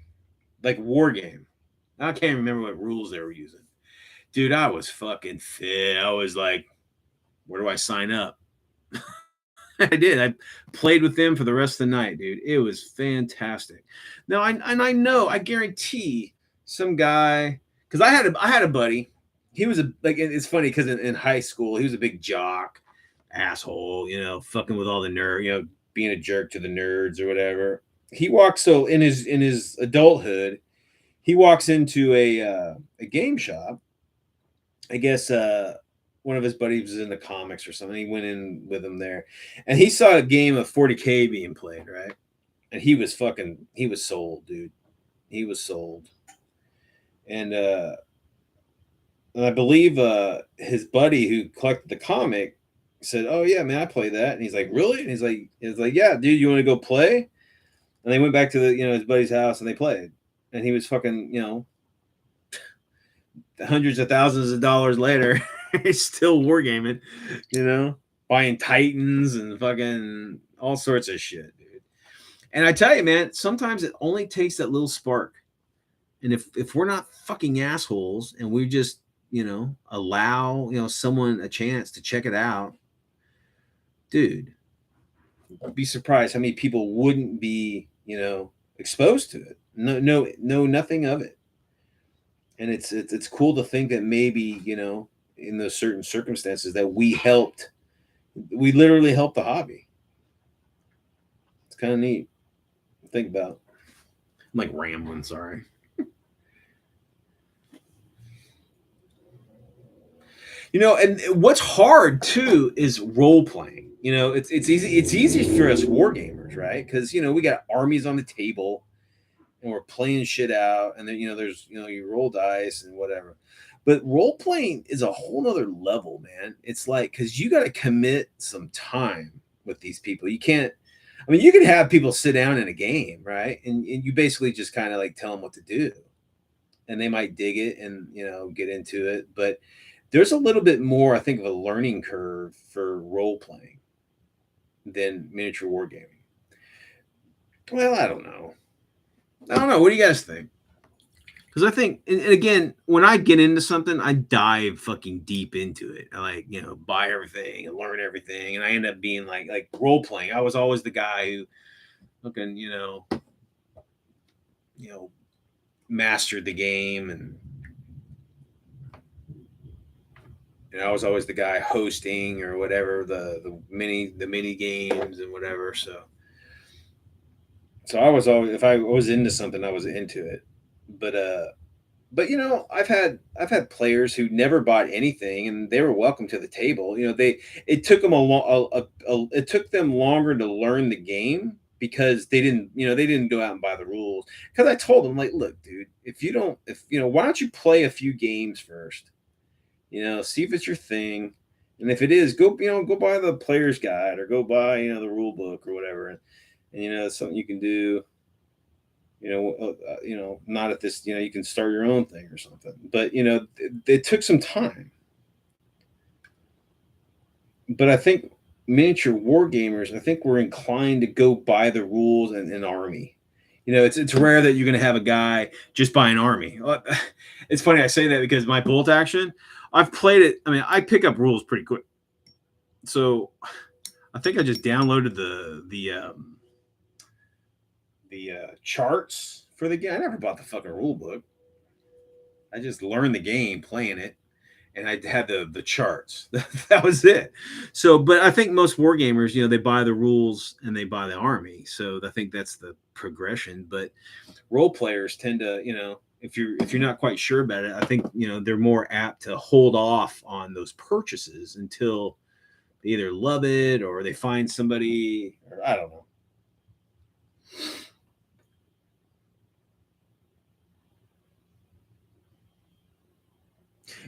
like war game. I can't remember what rules they were using. Dude, I was fucking fit. I was like, where do I sign up? I did. I played with them for the rest of the night, dude. It was fantastic. Now, I know, I guarantee some guy, because I had a buddy. He was it's funny because in high school he was a big jock, asshole, fucking with all the nerd, being a jerk to the nerds or whatever. He walks so in his adulthood, he walks into a game shop. I guess one of his buddies was in the comics or something. He went in with him there, and he saw a game of 40K being played, right? And he was sold, dude. He was sold, and I believe his buddy who collected the comic said, "Oh yeah, man, I play that." And he's like, "Really?" And he's like, "Yeah, dude, you want to go play?" And they went back to his buddy's house and they played, and he was fucking hundreds of thousands of dollars later, he's still wargaming, buying Titans and fucking all sorts of shit, dude. And I tell you, man, sometimes it only takes that little spark. And if we're not fucking assholes and we just, allow, someone a chance to check it out, dude, be surprised how many people wouldn't be, exposed to it. No, nothing of it. And it's cool to think that maybe, in those certain circumstances that we literally helped the hobby. It's kind of neat to think about. I'm like rambling, sorry. And what's hard too is role playing. It's easy. It's easy for us war gamers, right? Because we got armies on the table, and we're playing shit out, and then there's you roll dice and whatever. But role playing is a whole nother level, man. It's like because you got to commit some time with these people. You can't. I mean, you can have people sit down in a game, right? And you basically just kind of like tell them what to do, and they might dig it and get into it, but there's a little bit more, I think, of a learning curve for role playing than miniature wargaming. Well, I don't know. What do you guys think? Because I think, and again, when I get into something, I dive fucking deep into it. I like, buy everything and learn everything, and I end up being like role playing. I was always the guy who, fucking, mastered the game, and I was always the guy hosting or whatever the mini games and whatever. So I was always, if I was into something, I was into it. But I've had players who never bought anything, and they were welcome to the table. It took them it took them longer to learn the game because they didn't go out and buy the rules. Because I told them, like, look, dude, why don't you play a few games first? See if it's your thing, and if it is, go buy the player's guide or go buy the rule book or whatever, and it's something you can do. Not at this. You can start your own thing or something. But it took some time. But I think miniature war gamers, I think we're inclined to go buy the rules and an army. It's rare that you're going to have a guy just buy an army. It's funny I say that because my bolt action, I've played it. I mean, I pick up rules pretty quick. So I think I just downloaded the charts for the game. I never bought the fucking rule book. I just learned the game playing it, and I had the charts. That was it. So, but I think most war gamers, they buy the rules and they buy the army. So I think that's the progression. But role players tend to, if you're not quite sure about it, I think they're more apt to hold off on those purchases until they either love it or they find somebody, or I don't know.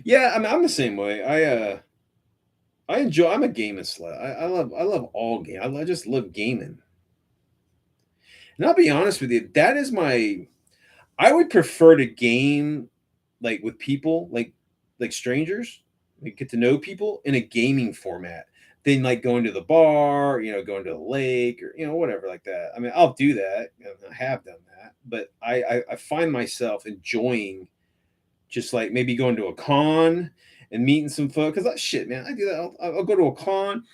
Yeah, I mean, I'm the same way. I enjoy. I'm a gaming slut. I love all game. I just love gaming. And I'll be honest with you, that is my. I would prefer to game like with people, like strangers, like get to know people in a gaming format than like going to the bar, going to the lake or whatever like that. I mean, I'll do that. I have done that, but I find myself enjoying just like maybe going to a con and meeting some folks. Because shit, man, I do that. I'll go to a con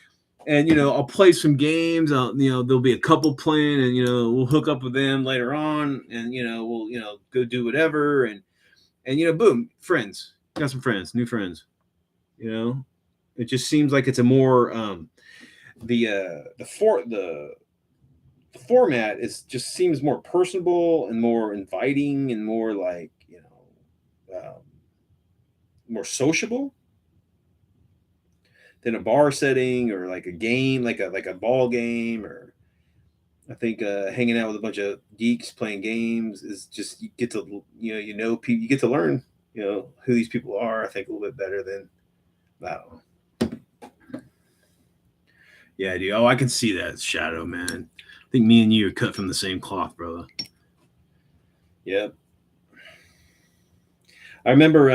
and I'll play some games. There'll be a couple playing, and we'll hook up with them later on, and we'll go do whatever, and boom, friends. Got some friends, new friends. It just seems like it's a more the format is just seems more personable and more inviting and more like more sociable than a bar setting or like a game, like a ball game. Or I think hanging out with a bunch of geeks playing games is just you get to people, you get to learn who these people are. I think a little bit better than I don't know. Yeah, dude. Oh, I can see that shadow, man. I think me and you are cut from the same cloth, brother. Yep. I remember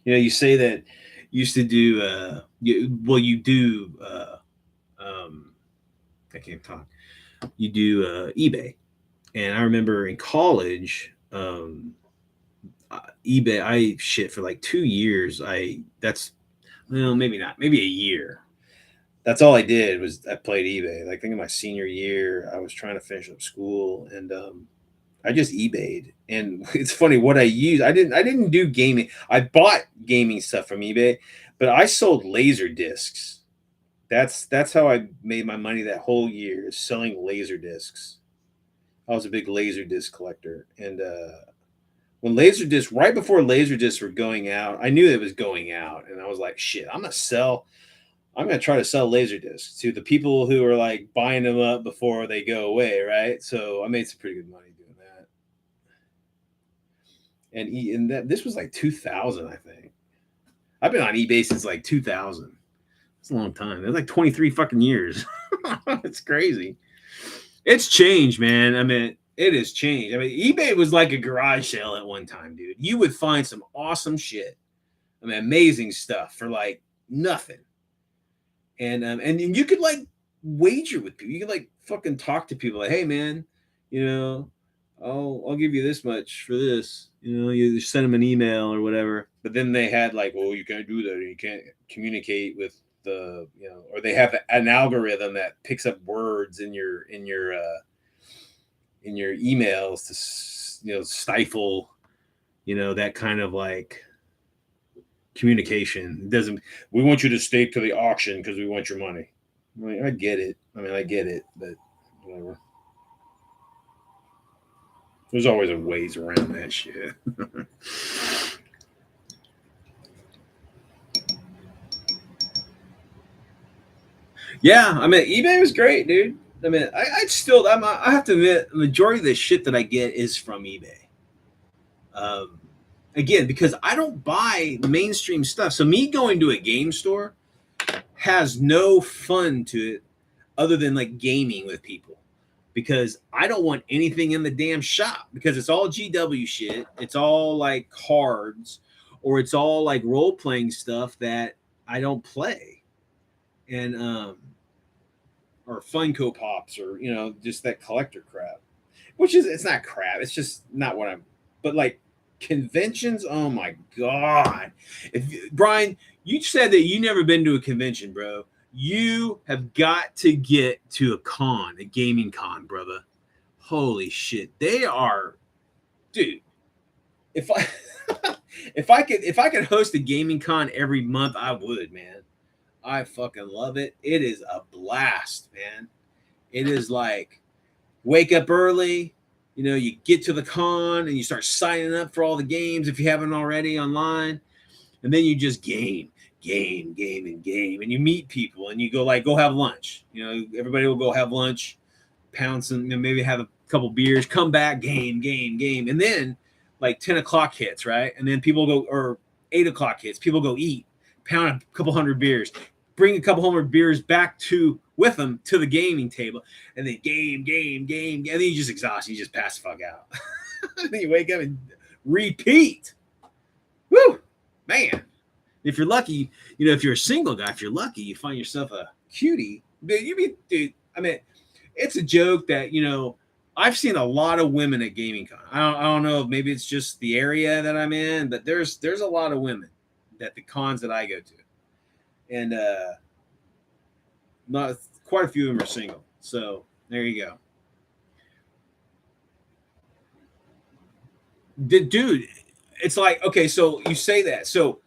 you say that you used to do you do I can't talk. You do eBay. And I remember in college eBay, I shit for like 2 years. Maybe not, maybe a year. That's all I did was I played eBay. Like, I think in my senior year, I was trying to finish up school, and I just eBayed. And it's funny what I used. I didn't do gaming. I bought gaming stuff from eBay, but I sold laser discs. That's how I made my money that whole year, is selling laser discs. I was a big laser disc collector, and when laser discs, right before laser discs were going out, I knew it was going out, and I was like, shit, I'm gonna try to sell laser discs to the people who are like buying them up before they go away, right? So I made some pretty good money doing that. And that this was like 2000, I think. I've been on eBay since like 2000. It's a long time. It's like 23 fucking years. It's crazy. It's changed, man. I mean, it has changed. I mean, eBay was like a garage sale at one time, dude. You would find some awesome shit. I mean, amazing stuff for like nothing. And you could like wager with people. You could like fucking talk to people like, hey man, you know, I'll give you this much for this. You know, you just send them an email or whatever. But then they had like, well, you can't do that. You can't communicate with the, you know, or they have an algorithm that picks up words in your emails to, you know, stifle, you know, that kind of like communication. It doesn't, we want you to stay to the auction because we want your money. I mean, I get it. But whatever. There's always a ways around that shit. Yeah, I mean, eBay was great, dude. I mean, I have to admit, the majority of the shit that I get is from eBay. Um, Again, because I don't buy mainstream stuff. So me going to a game store has no fun to it other than like gaming with people, because I don't want anything in the damn shop because it's all GW shit. It's all like cards, or it's all like role playing stuff that I don't play. And or Funko Pops, or you know, just that collector crap. Which is, it's not crap. It's just not what I'm. But like conventions, oh my god! If Brian, you said that you never been to a convention, bro. You have got to get to a gaming con, brother. Holy shit, they are, dude. If I if I could host a gaming con every month, I would, man. I fucking love it. It is a blast, man. It is like wake up early, you know, you get to the con and you start signing up for all the games if you haven't already online, and then you just game, and you meet people and you go like go have lunch. You know, everybody will go have lunch, pound some, maybe have a couple beers, come back, game, and then like 10 o'clock hits, right? And then people go, or 8 o'clock hits, people go eat, pound a couple hundred beers, bring a couple hundred beers back to with them to the gaming table, and then game, and then you just exhaust, you just pass the fuck out. And then you wake up and repeat. Woo, man. If you're lucky, you know, if you're a single guy, if you're lucky, you find yourself a cutie. Dude, I mean, it's a joke that, you know, I've seen a lot of women at gaming con. I don't know, maybe it's just the area that I'm in, but there's a lot of women at the cons that I go to. And not quite a few of them are single. So there you go. Dude, it's like, okay, so you say that. So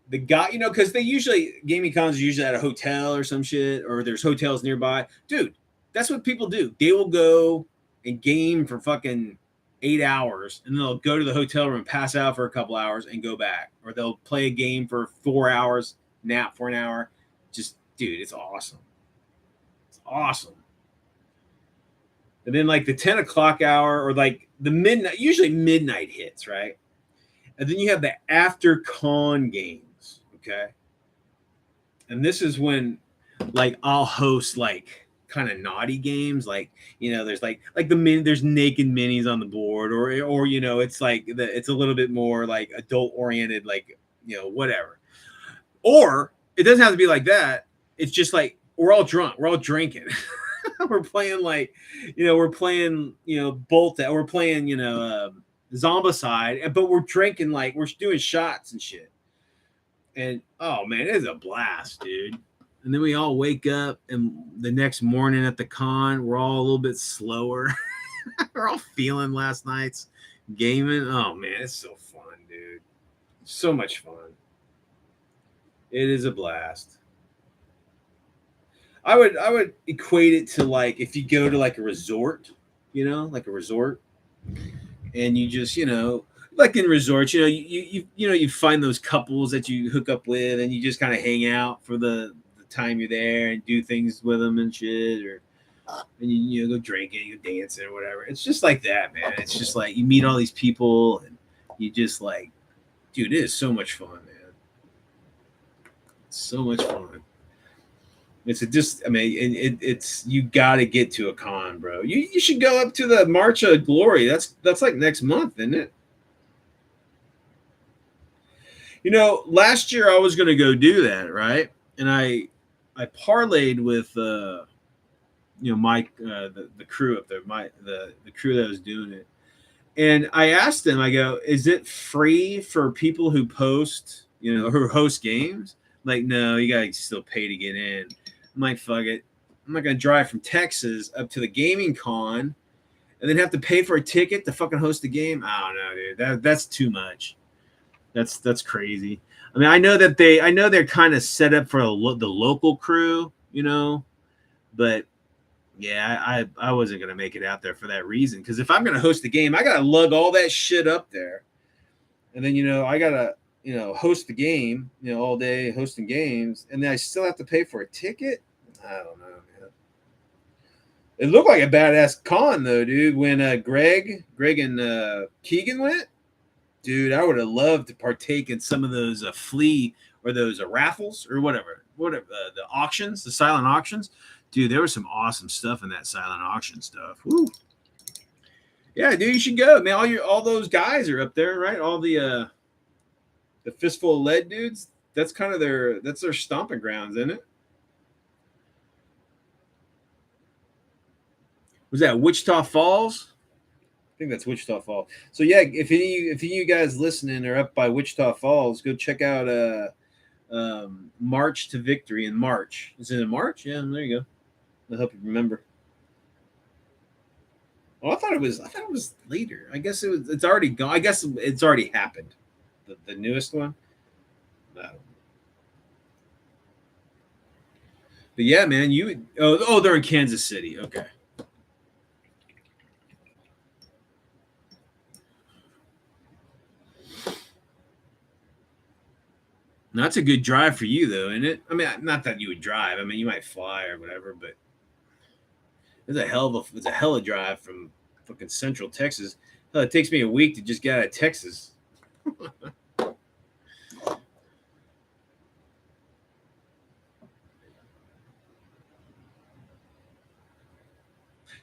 the guy, you know, because they usually, gaming cons are usually at a hotel or some shit, or there's hotels nearby. Dude, that's what people do. They will go and game for fucking 8 hours, and they'll go to the hotel room, pass out for a couple hours, and go back. Or they'll play a game for 4 hours, nap for an hour. Just, dude, it's awesome. It's awesome. And then like the 10 o'clock hour, or like the midnight, usually midnight hits, right? And then you have the after con games, okay? And this is when like I'll host like kind of naughty games, like, you know, there's like there's naked minis on the board, or you know, it's like it's a little bit more like adult oriented, like, you know, whatever. Or it doesn't have to be like that. It's just like we're all drunk, we're all drinking. We're playing like, you know, we're playing, you know, we're playing, you know, Zombicide, but we're drinking, like we're doing shots and shit. And oh man, it is a blast, dude. And then we all wake up, and the next morning at the con, we're all a little bit slower. We're all feeling last night's gaming. Oh man, it's so fun, dude. So much fun. It is a blast. I would equate it to like if you go to like a resort, like a resort, and you just like in resorts, you find those couples that you hook up with, and you just kind of hang out for the time you're there and do things with them and shit, or and you go drinking, you go dancing or whatever. It's just like that, man. It's just like you meet all these people and you just like, dude, it is so much fun, man. So much fun. I mean, it's you got to get to a con, bro. You should go up to the March of Glory. That's like next month, isn't it? Last year I was gonna go do that, right? And I parlayed with Mike, the crew up there, the crew that was doing it. And I asked them, I go, is it free for people who post, who host games? Like, no, you gotta still pay to get in. I'm like, fuck it. I'm not gonna drive from Texas up to the gaming con and then have to pay for a ticket to fucking host a game. I don't know, dude. That's too much. That's crazy. I mean, I know they're kind of set up for the local crew, but yeah, I wasn't gonna make it out there for that reason. Because if I'm gonna host the game, I gotta lug all that shit up there, and then I gotta host the game, all day hosting games, and then I still have to pay for a ticket. I don't know, man. It looked like a badass con though, dude. When Greg and Keegan went, dude, I would have loved to partake in some of those flea or those raffles or whatever the auctions, the silent auctions. Dude, there was some awesome stuff in that silent auction stuff. Woo. Yeah, dude, you should go, man. All those guys are up there, right? All the fistful of lead dudes. That's kind of their stomping grounds, isn't it? Was that Wichita Falls? I think that's Wichita Falls. So yeah, if any of you guys listening are up by Wichita Falls, go check out March to Victory in March. Is it in March? Yeah, there you go. I'll help you remember. Oh, I thought it was later. I guess it's already gone. I guess it's already happened. The newest one. No. But yeah, man, they're in Kansas City. Okay. Now, that's a good drive for you, though, isn't it? I mean, not that you would drive. I mean, you might fly or whatever, but it's a hell of drive from fucking Central Texas. Hell, it takes me a week to just get out of Texas.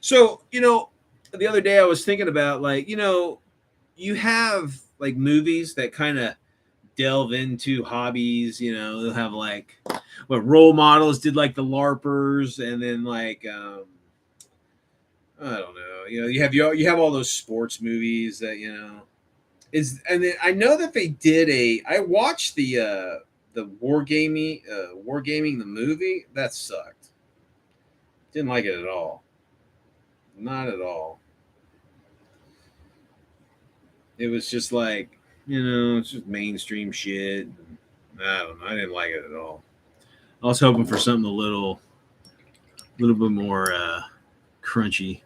So, the other day I was thinking about like, you have like movies that kind of delve into hobbies, they'll have like what role models did like the LARPers, and then like I don't know, you have all those sports movies that and then I know that they did I watched the wargaming the movie. That sucked. Didn't like it at all. Not at all. It was just like, it's just mainstream shit. I don't know. I didn't like it at all. I was hoping for something a little bit more crunchy. It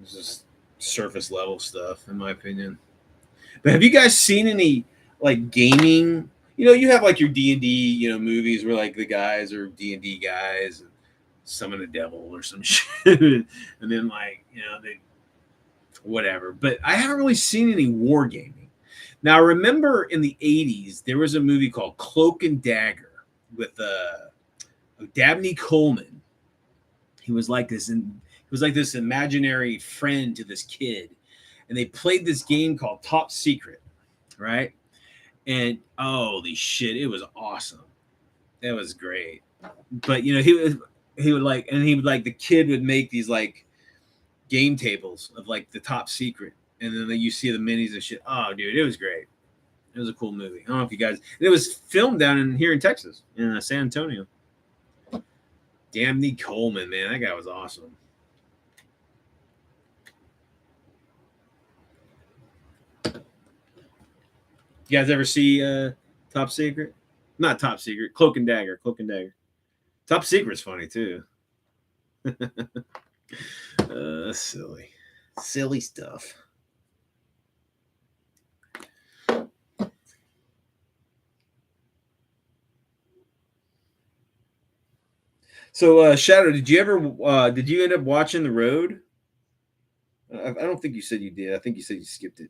was just surface level stuff, in my opinion. But have you guys seen any like gaming? You have like your D&D, movies where like the guys are D&D guys and summon a devil or some shit, and then like they whatever. But I haven't really seen any wargaming. Now, I remember in the 80s, there was a movie called Cloak and Dagger with Dabney Coleman. He was like this imaginary friend to this kid. And they played this game called Top Secret, right? And holy shit, it was awesome. It was great. But the kid would make these like game tables of like the Top Secret, and then you see the minis and shit. Oh, dude, it was great. It was a cool movie. I don't know if you guys. It was filmed down here in Texas, in San Antonio. Damn Coleman, man, that guy was awesome. You guys ever see Top Secret? Not Top Secret, Cloak and Dagger. Cloak and Dagger. Top Secret's funny too. Silly stuff. So, Shadow, did you end up watching The Road? I don't think you said you did. I think you said you skipped it.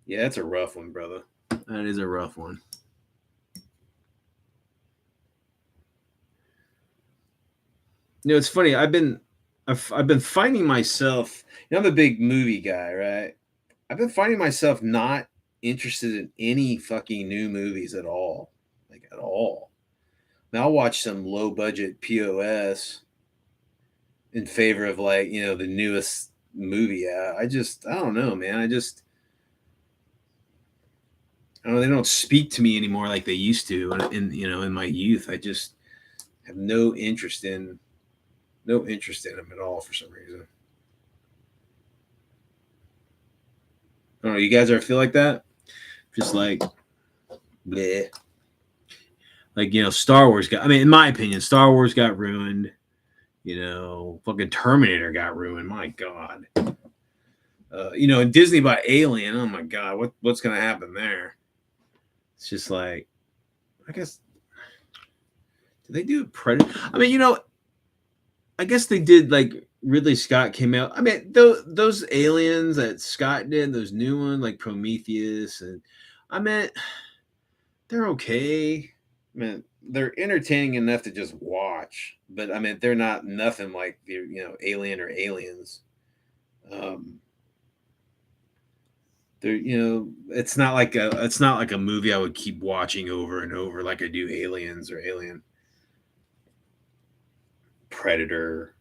Yeah, that's a rough one, brother. That is a rough one. You know, it's funny. I've been finding myself. I'm a big movie guy, right? I've been finding myself not interested in any fucking new movies at all, like at all. Now I'll watch some low budget POS in favor of the newest movie. I don't know, man. I don't know. They don't speak to me anymore like they used to in my youth. I just have no interest in them at all for some reason. I don't know. You guys ever feel like that? Just like, bleh. Like, Star Wars in my opinion, Star Wars got ruined. Fucking Terminator got ruined. My God. And Disney bought Alien. Oh my God, what's gonna happen there? It's just like, I guess, did they do a Predator? I guess they did. Like Ridley Scott came out. Those aliens that Scott did, those new ones like Prometheus, and they're okay. They're entertaining enough to just watch, but they're not nothing like the Alien or Aliens. They're it's not like a movie I would keep watching over and over like I do Aliens or Alien. Predator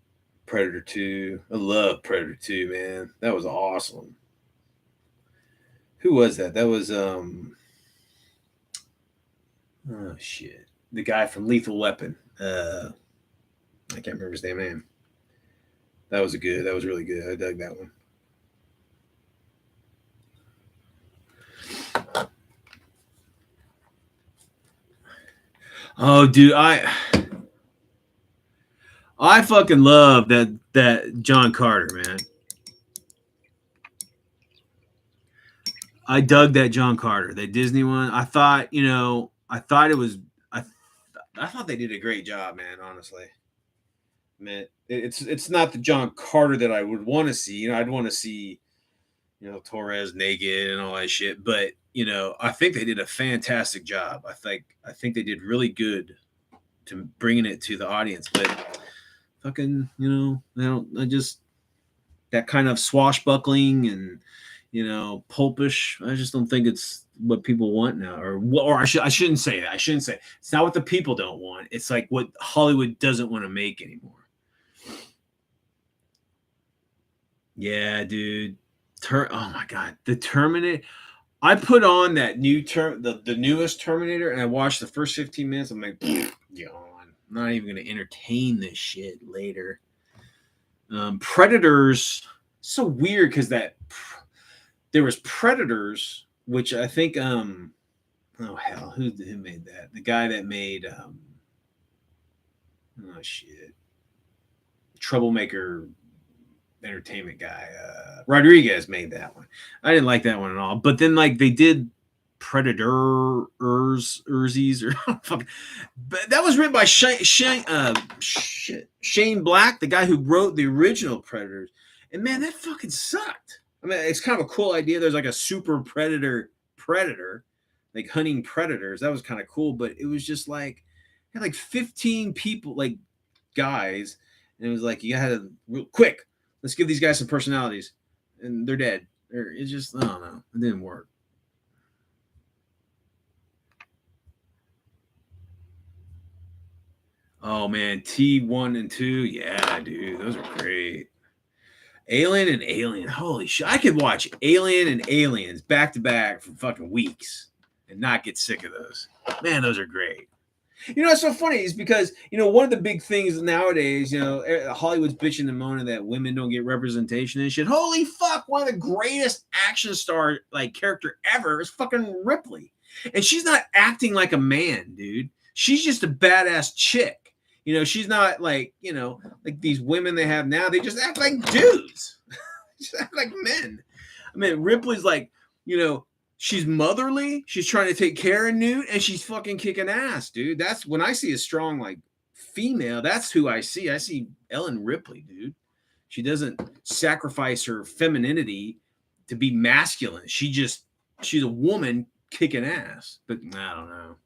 2. I love Predator 2, man. That was awesome. Who was that? That was oh shit. The guy from Lethal Weapon. I can't remember his damn name. That was really good. I dug that one. Oh, dude, I fucking love that John Carter, man. I dug that John Carter, that Disney one. I thought they did a great job, man. Honestly, man, it's not the John Carter that I would want to see. I'd want to see, Torres naked and all that shit. But I think they did a fantastic job. I think they did really good to bringing it to the audience. But fucking, that kind of swashbuckling and pulpish. I just don't think it's what people want now, or I shouldn't say that. I shouldn't say it's not what the people don't want. It's like what Hollywood doesn't want to make anymore. Yeah, dude. Oh my God, the Terminator. I put on that new the newest Terminator, and I watched the first 15 minutes. I'm like, yawn. I'm not even going to entertain this shit later. Predators. So weird because there was Predators, which I think oh hell, who made that? The guy that made oh shit, Troublemaker Entertainment guy, Rodriguez made that one. I didn't like that one at all. But then they did Predators or but that was written by Shane Black, the guy who wrote the original Predators. And man, that fucking sucked. It's kind of a cool idea. There's like a super predator, like hunting predators. That was kind of cool, but it was just had 15 people, guys, and it was like you had to real quick. Let's give these guys some personalities, and they're dead. It's just I don't know. It didn't work. Oh man, T1 and 2, yeah, dude, those are great. Alien and Alien. Holy shit. I could watch Alien and Aliens back to back for fucking weeks and not get sick of those. Man, those are great. You know, it's so funny is because one of the big things nowadays, Hollywood's bitching and moaning that women don't get representation and shit. Holy fuck! One of the greatest action star like character ever is fucking Ripley, and she's not acting like a man, dude. She's just a badass chick. She's not like these women they have now. They just act like dudes. Just act like men. I mean, Ripley's like, she's motherly. She's trying to take care of Newt, and she's fucking kicking ass, dude. That's when I see a strong like female. That's who I see. I see Ellen Ripley, dude. She doesn't sacrifice her femininity to be masculine. She's a woman kicking ass. But I don't know.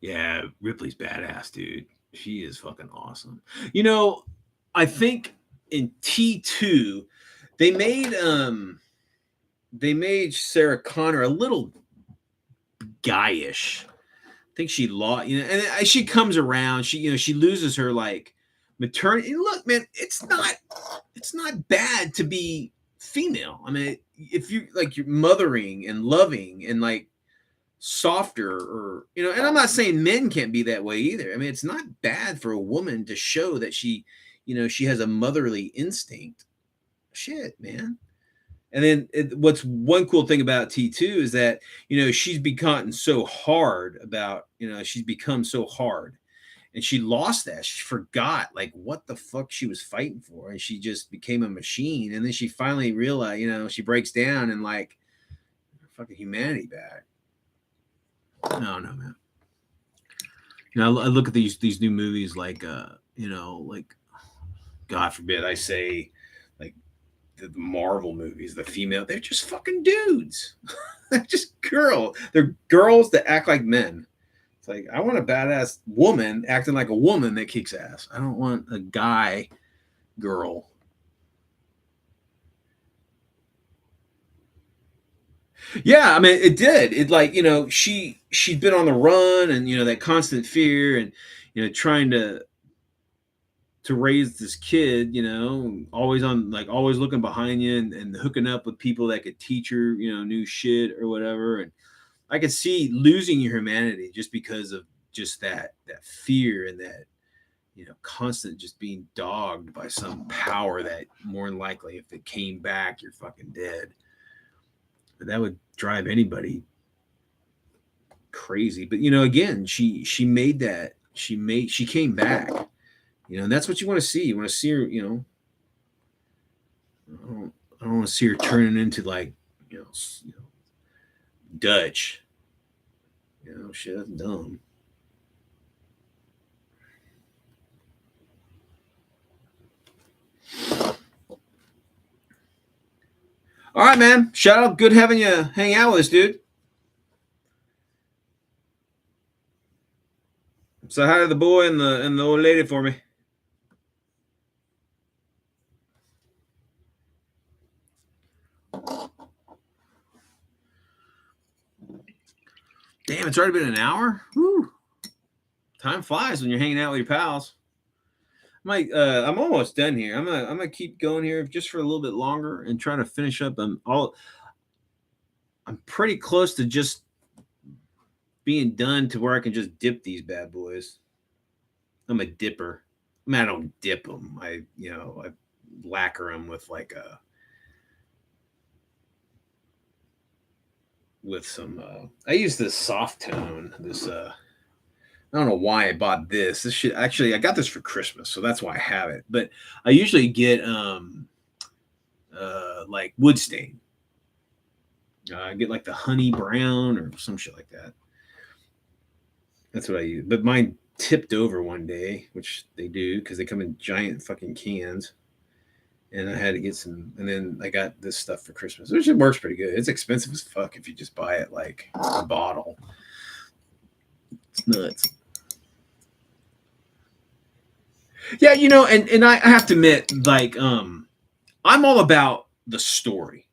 Yeah, Ripley's badass, dude. She is fucking awesome. I think in T2 they made Sarah Connor a little guyish. I think she lost, and she comes around. She loses her like maternity. Look, man, it's not bad to be female. I mean, if you like, you're mothering and loving and like softer, or and I'm not saying men can't be that way either. I mean, it's not bad for a woman to show that she has a motherly instinct. Shit, man. And then what's one cool thing about T2 is that she's become so hard about she's become so hard, and she lost that. She forgot like what the fuck she was fighting for, and she just became a machine. And then she finally realized, she breaks down and like fucking humanity back. No, man. I look at these new movies like like, God forbid I say like the Marvel movies, the female, they're just fucking dudes. They're just they're girls that act like men. It's like, I want a badass woman acting like a woman that kicks ass. I don't want a guy girl. Yeah, I mean, it did. It like, she'd been on the run, and that constant fear, and trying to raise this kid, always on, like, always looking behind you, and hooking up with people that could teach her, new shit or whatever. And I could see losing your humanity just because of just that fear, and that constant just being dogged by some power that more than likely, if it came back, you're fucking dead. But that would drive anybody crazy. But again, she made that. She came back. And that's what you want to see. You want to see her. I don't want to see her turning into like Dutch. Shit, that's dumb. All right, man. Shout out. Good having you hang out with us, dude. So hi to the boy and the old lady for me. Damn, it's already been an hour. Whew. Time flies when you're hanging out with your pals. I'm almost done here. I'm gonna keep going here just for a little bit longer and try to finish up. I'm pretty close to just being done to where I can just dip these bad boys. I'm a dipper. I mean, I don't dip them. I lacquer them with like with some. I use this soft tone. This I don't know why I bought this. This shit, actually, I got this for Christmas, so that's why I have it. But I usually get like wood stain. I get like the honey brown or some shit like that. That's what I use. But mine tipped over one day, which they do because they come in giant fucking cans. And I had to get some, and then I got this stuff for Christmas, which it works pretty good. It's expensive as fuck if you just buy it like a bottle. It's nuts. Yeah, and I have to admit, like, I'm all about the story.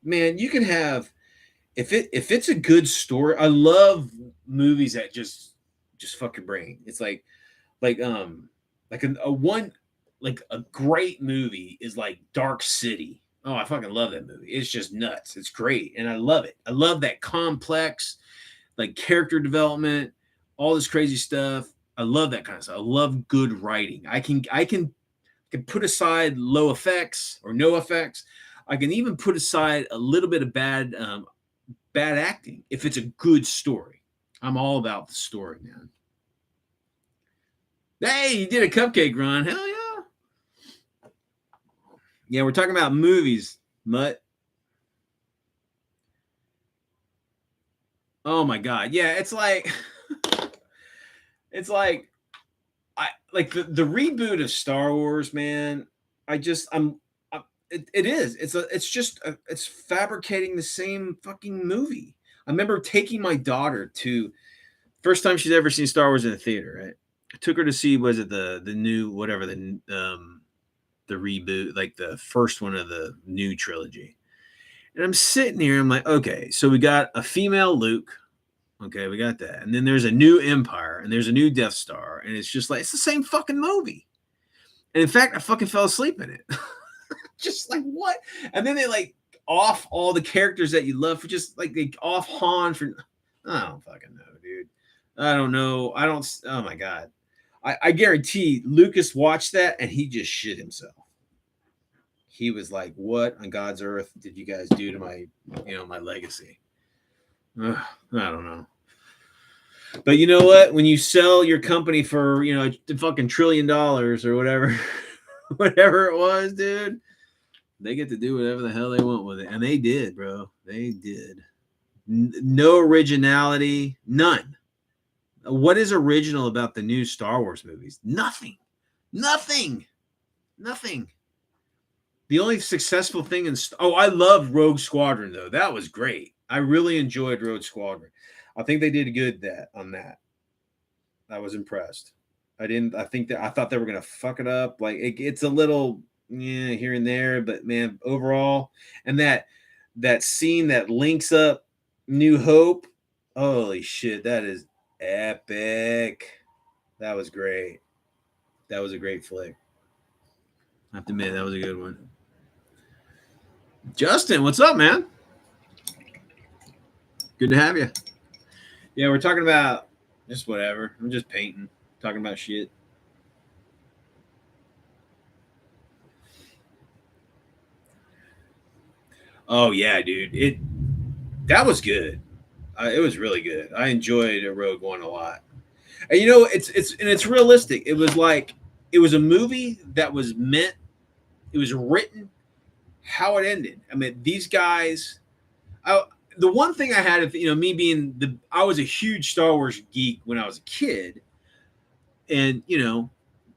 Man, you can have if it's a good story. I love movies that just fuck your brain. It's like like a one like a great movie is like Dark City. Oh, I fucking love that movie. It's just nuts. It's great, and I love it. I love that complex, like character development, all this crazy stuff. I love that kind of stuff. I love good writing. I can put aside low effects or no effects. I can even put aside a little bit of bad acting if it's a good story. I'm all about the story, man. Hey, you did a cupcake run. Hell yeah. Yeah, we're talking about movies, Mutt. Oh my god. Yeah, it's like I like the reboot of Star Wars, man. It is. It's fabricating the same fucking movie. I remember taking my daughter to first time she's ever seen Star Wars in a theater, right? I took her to see was it the new whatever the reboot, like the first one of the new trilogy. And I'm sitting here, I'm like, okay, so we got a female Luke. Okay, we got that. And then there's a new Empire and there's a new Death Star. And it's just like, it's the same fucking movie. And in fact, I fucking fell asleep in it. Just like, what? And then they like off all the characters that you love for just like they off Han for, I don't fucking know, dude. I don't know. I don't, oh my God. I guarantee Lucas watched that and he just shit himself. He was like, what on God's earth did you guys do to my legacy? Ugh, I don't know. But you know what? When you sell your company for, the fucking $1 trillion or whatever, whatever it was, dude, they get to do whatever the hell they want with it. And they did, bro. They did. No originality, none. What is original about the new Star Wars movies? Nothing. Nothing. Nothing. The only successful thing I love Rogue Squadron, though. That was great. I really enjoyed Rogue Squadron. I think they did good on that. I was impressed. I thought they were gonna fuck it up. Like it's a little here and there, but man, overall, and that scene that links up New Hope, holy shit, that is epic. That was great. That was a great flick. I have to admit, that was a good one. Justin, what's up, man? Good to have you. Yeah, we're talking about just whatever. I'm just painting, talking about shit. Oh yeah, dude. That was good. It was really good. I enjoyed Rogue One a lot. And it's realistic. It was a movie that was meant. It was written how it ended. I mean, these guys. The one thing I had, me being I was a huge Star Wars geek when I was a kid, and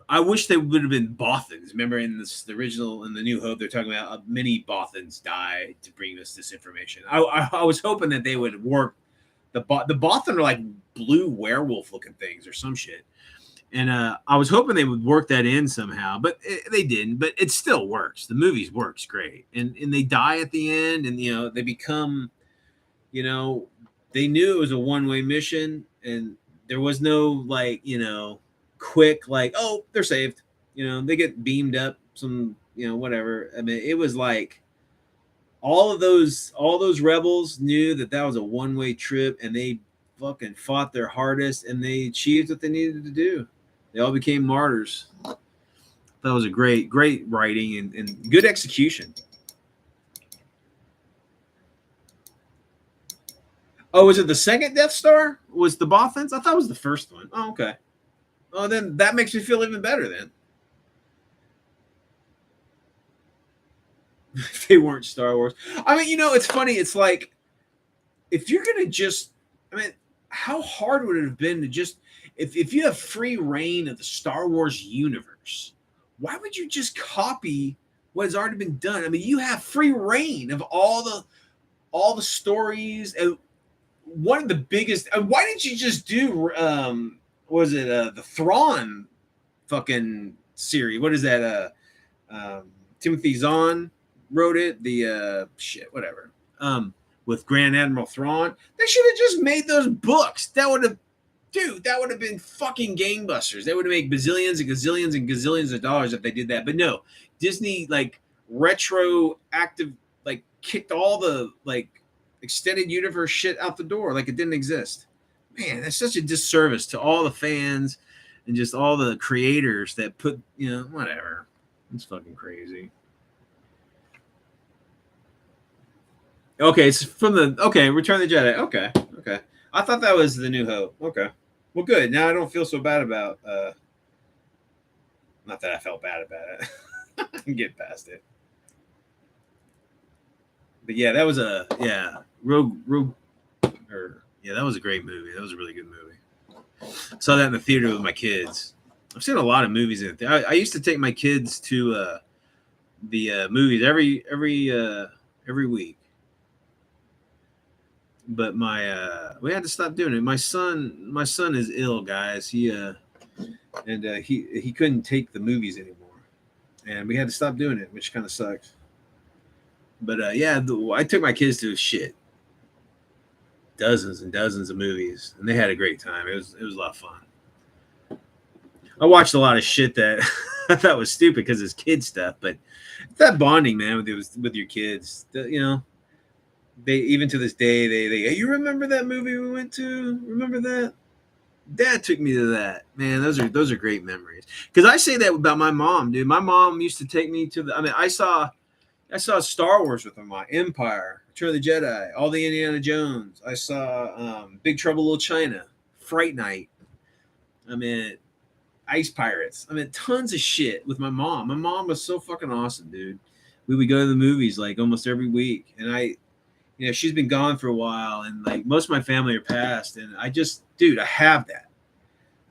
I wish they would have been Bothans. Remember in the original in the New Hope, they're talking about many Bothans died to bring us this information. I was hoping that they would work the Bothan are like blue werewolf looking things or some shit, and I was hoping they would work that in somehow, but they didn't. But it still works. The movie works great, and they die at the end, and they become. They knew it was a one-way mission and there was no quick oh, they're saved. They get beamed up some, whatever. I mean, it was like all those rebels knew that was a one-way trip and they fucking fought their hardest and they achieved what they needed to do. They all became martyrs. That was a great writing and good execution. Oh, was it the second Death Star? Was the Bothans? I thought it was the first one. Oh, okay. Oh, then that makes me feel even better then. If they weren't Star Wars. I mean, it's funny. It's like, if you're going to how hard would it have been to just, if you have free reign of the Star Wars universe, why would you just copy what has already been done? I mean, you have free reign of all the stories and one of the biggest. Why didn't you just do? Was it the Thrawn fucking series? What is that? Timothy Zahn wrote it. The whatever. With Grand Admiral Thrawn, they should have just made those books. That would have been fucking gangbusters. They would have made bazillions and gazillions and gazillions of dollars if they did that. But no, Disney retroactive, like kicked all the like extended universe shit out the door like it didn't exist. Man, that's such a disservice to all the fans and just all the creators that put, whatever. It's fucking crazy. Okay, it's from the Return of the Jedi. Okay. I thought that was the New Hope. Okay. Well, good. Now I don't feel so bad about not that I felt bad about it. I can get past it. But yeah, that was Rogue that was a great movie. That was a really good movie. I saw that in the theater with my kids. I've seen a lot of movies in it. I used to take my kids to the movies every week. But we had to stop doing it. My son is ill, guys. He couldn't take the movies anymore, and we had to stop doing it, which kind of sucks. But I took my kids to dozens and dozens of movies, and they had a great time. It was a lot of fun. I watched a lot of shit that I thought was stupid because it's kid stuff, but it's that bonding, man, with your kids. They even to this day they hey, you remember that movie we went to? Remember that? Dad took me to that. Man, those are great memories. Because I say that about my mom, dude. My mom used to take me to I saw Star Wars with my Empire, Return of the Jedi, all the Indiana Jones. I saw Big Trouble in Little China, Fright Night. I mean, Ice Pirates. I mean, tons of shit with my mom. My mom was so fucking awesome, dude. We would go to the movies like almost every week, and she's been gone for a while, and like most of my family are passed, and I have that.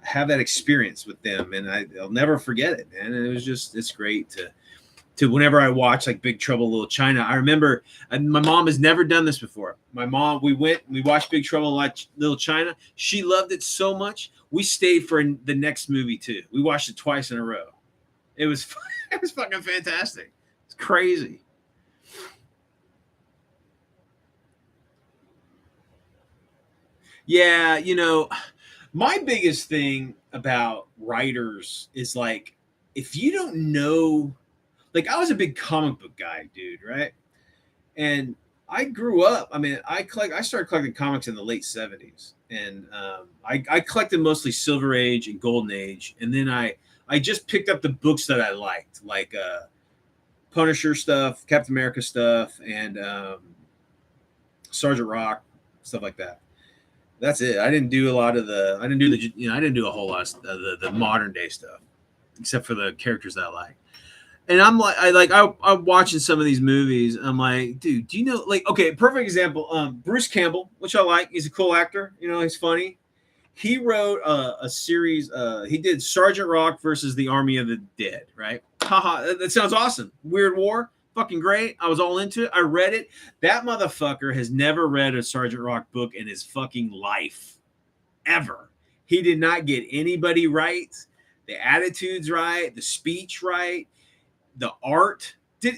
I have that experience with them, and I'll never forget it, man. And it's great to whenever I watch like Big Trouble in Little China. I remember my mom has never done this before. My mom, we watched Big Trouble in Little China. She loved it so much. We stayed for the next movie too. We watched it twice in a row. It was fucking fantastic. It's crazy. Yeah, my biggest thing about writers is like if you don't know, like I was a big comic book guy, dude, right? And I grew up. I mean, I started collecting comics in the late '70s, and I collected mostly Silver Age and Golden Age, and then I just picked up the books that I liked, like Punisher stuff, Captain America stuff, and Sergeant Rock, stuff like that. That's it. I didn't do a lot of the. I didn't do the. I didn't do a whole lot of the modern day stuff, except for the characters that I like. And I'm like, I'm watching some of these movies. I'm like, dude, do you know? Like, okay, perfect example. Bruce Campbell, which I like. He's a cool actor. He's funny. He wrote a series. He did Sergeant Rock versus the Army of the Dead. Right? Haha, that sounds awesome. Weird War. Fucking great. I was all into it. I read it. That motherfucker has never read a Sergeant Rock book in his fucking life. Ever. He did not get anybody right. The attitudes right. The speech right. The art. Don't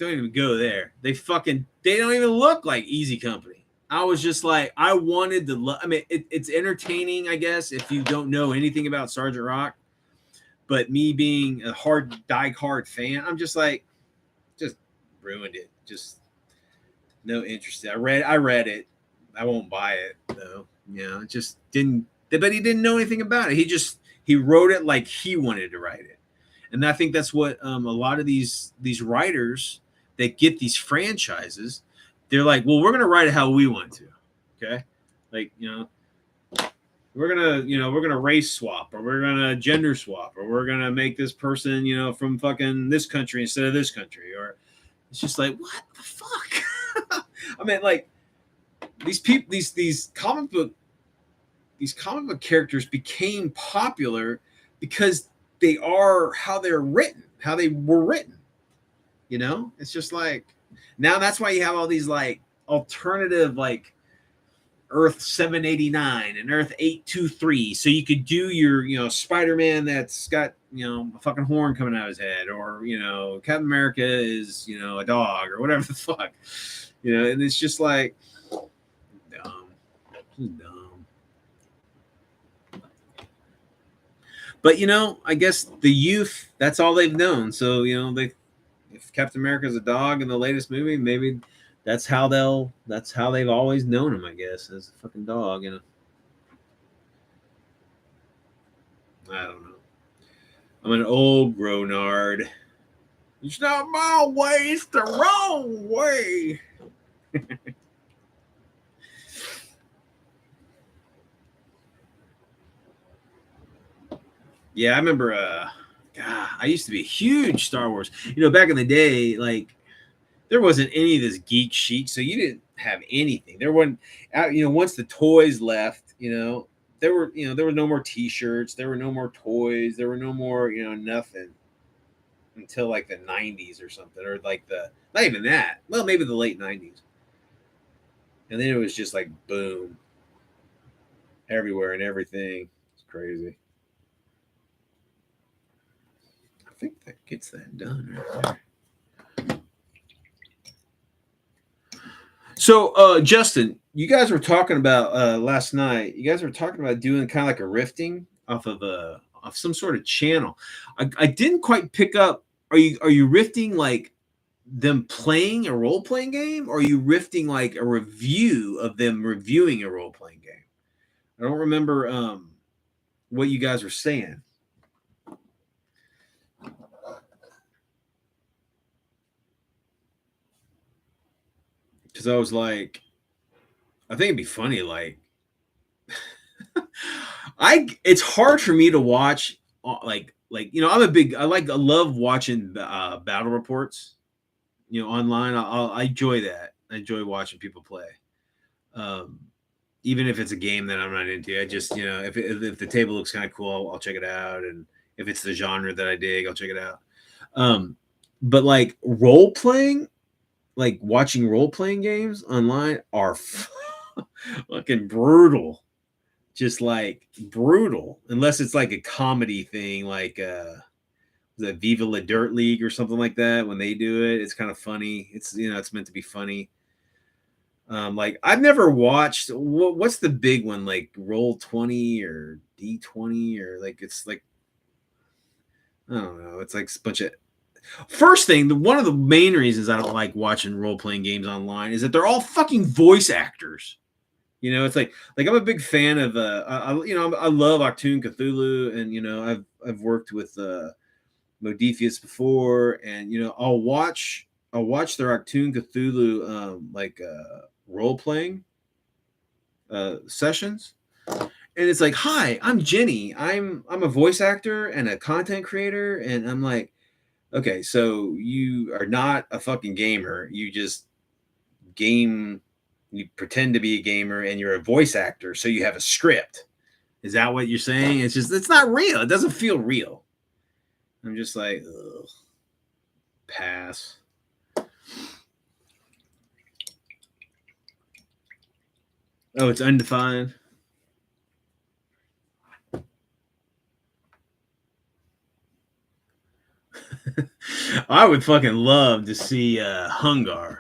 even go there. They don't even look like Easy Company. I was just like, I wanted to I mean, it's entertaining, I guess, if you don't know anything about Sergeant Rock. But me being a die-hard fan, I'm just like, just ruined it. Just no interest. I read it. I won't buy it though. It just didn't. But he didn't know anything about it. He wrote it like he wanted to write it, and I think that's what a lot of these writers that get these franchises, they're like, well, we're gonna write it how we want to. Okay, like we're gonna race swap, or we're gonna gender swap, or we're gonna make this person from fucking this country instead of this country, or it's just like, what the fuck? I mean, like these people, these comic book characters became popular because they are how they're written, how they were written. It's just like now that's why you have all these like alternative like Earth 789 and Earth 823. So you could do your, Spider-Man that's got, a fucking horn coming out of his head, or, Captain America is, a dog or whatever the fuck, and it's just like dumb. Just dumb. But, I guess the youth, that's all they've known. So, if Captain America's a dog in the latest movie, maybe that's how they've always known him, I guess, as a fucking dog. I don't know. I'm an old grownard. It's not my way, it's the wrong way. Yeah, I remember God, I used to be a huge Star Wars. Back in the day, like there wasn't any of this geek chic, so you didn't have anything. There wasn't once the toys left, there were no more t-shirts, there were no more toys, there were no more, nothing until like the 90s or something, or like the not even that. Well, maybe the late 90s. And then it was just like boom. Everywhere and everything. It's crazy. I think that gets that done right there. So, Justin, you guys were talking about last night. You guys were talking about doing kind of like a rifting off some sort of channel. I didn't quite pick up. Are you rifting like them playing a role playing game, or are you rifting like a review of them reviewing a role playing game? I don't remember what you guys were saying. Because I was like, I think it'd be funny. Like, it's hard for me to watch. I love watching battle reports. Online. I enjoy that. I enjoy watching people play. Even if it's a game that I'm not into, I just if the table looks kind of cool, I'll check it out, and if it's the genre that I dig, I'll check it out. But like role playing, like watching role playing games online are fucking brutal. Just like brutal, unless it's like a comedy thing, like the Viva La Dirt League or something like that. When they do it, it's kind of funny. It's it's meant to be funny. Like I've never watched what's the big one, like Roll20 or D20, or like it's like I don't know. It's like a bunch of first thing. One of the main reasons I don't like watching role playing games online is that they're all fucking voice actors. It's like I'm a big fan of I love Octoon Cthulhu, and I've worked with Modiphius before, and I'll watch their Octoon Cthulhu role playing sessions, and it's like, hi, I'm Jenny. I'm a voice actor and a content creator, and I'm like, okay, so you are not a fucking gamer. You just game. You pretend to be a gamer, and you're a voice actor, so you have a script. Is that what you're saying? It's not real. It doesn't feel real. I'm just like, ugh, pass. Oh, it's undefined. I would fucking love to see Hungar,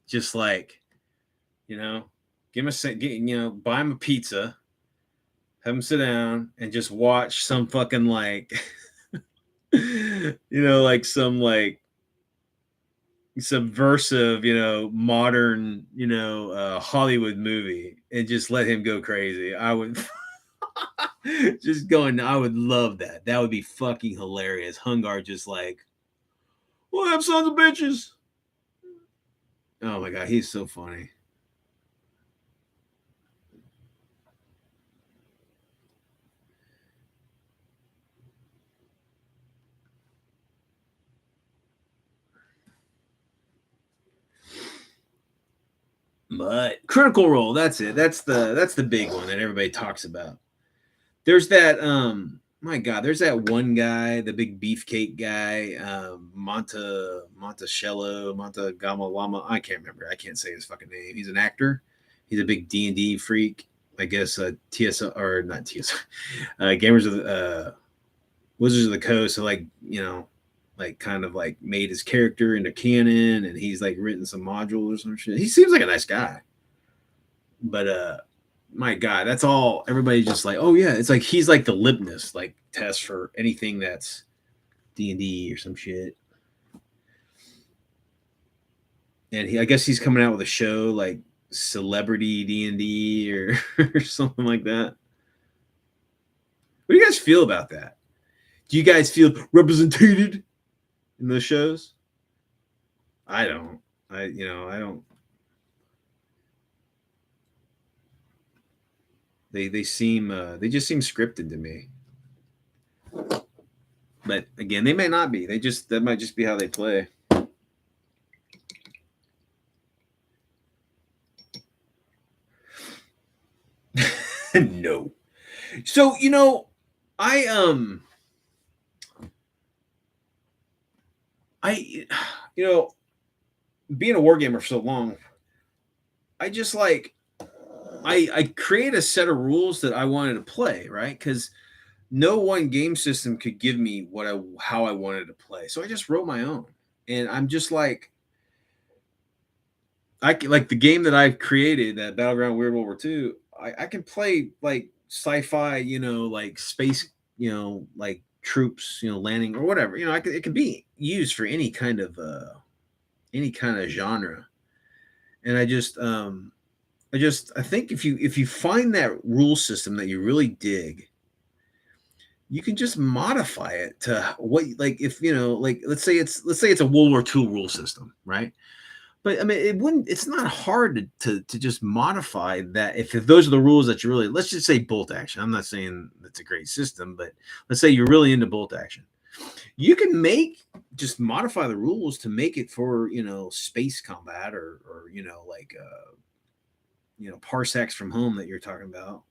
just like, give him buy him a pizza, have him sit down, and just watch some fucking like, like some like subversive, modern, Hollywood movie, and just let him go crazy. I would just going. I would love that. That would be fucking hilarious. Hungar just like, what up, sons of bitches? Oh my god, he's so funny. But Critical Role, that's it. That's the big one that everybody talks about. There's that my god, there's that one guy, the big beefcake guy, Monticello, Gamalama. I can't remember. I can't say his fucking name. He's an actor. He's a big D&D freak. I guess TS or not TS, Gamers of the Wizards of the Coast. So like like kind of like made his character into canon, and he's like written some modules or some shit. He seems like a nice guy, but my god, that's all. Everybody's just like, oh yeah, it's like he's like the litmus like test for anything that's D&D or some shit. and I guess he's coming out with a show like Celebrity D&D or or something like that. What do you guys feel about that? Do you guys feel represented in those shows? I don't. I don't. They seem they just seem scripted to me. But again, they may not be. That might just be how they play. No. So, I I you know, being a war gamer for so long, I just like I create a set of rules that I wanted to play, right? Cuz no one game system could give me how I wanted to play. So I just wrote my own. And I'm just like like the game that I've created, that Battleground Weird World War II, I can play like sci-fi, like space, like troops, landing or whatever. It can be used for any kind of genre. And I think if you find that rule system that you really dig, you can just modify it to what, like, if like let's say it's a World War II rule system, right? But I mean, it's not hard to just modify that. If those are the rules that you really, let's just say bolt action. I'm not saying that's a great system, but let's say you're really into bolt action. You can just modify the rules to make it for, space combat or like, parsecs from home that you're talking about.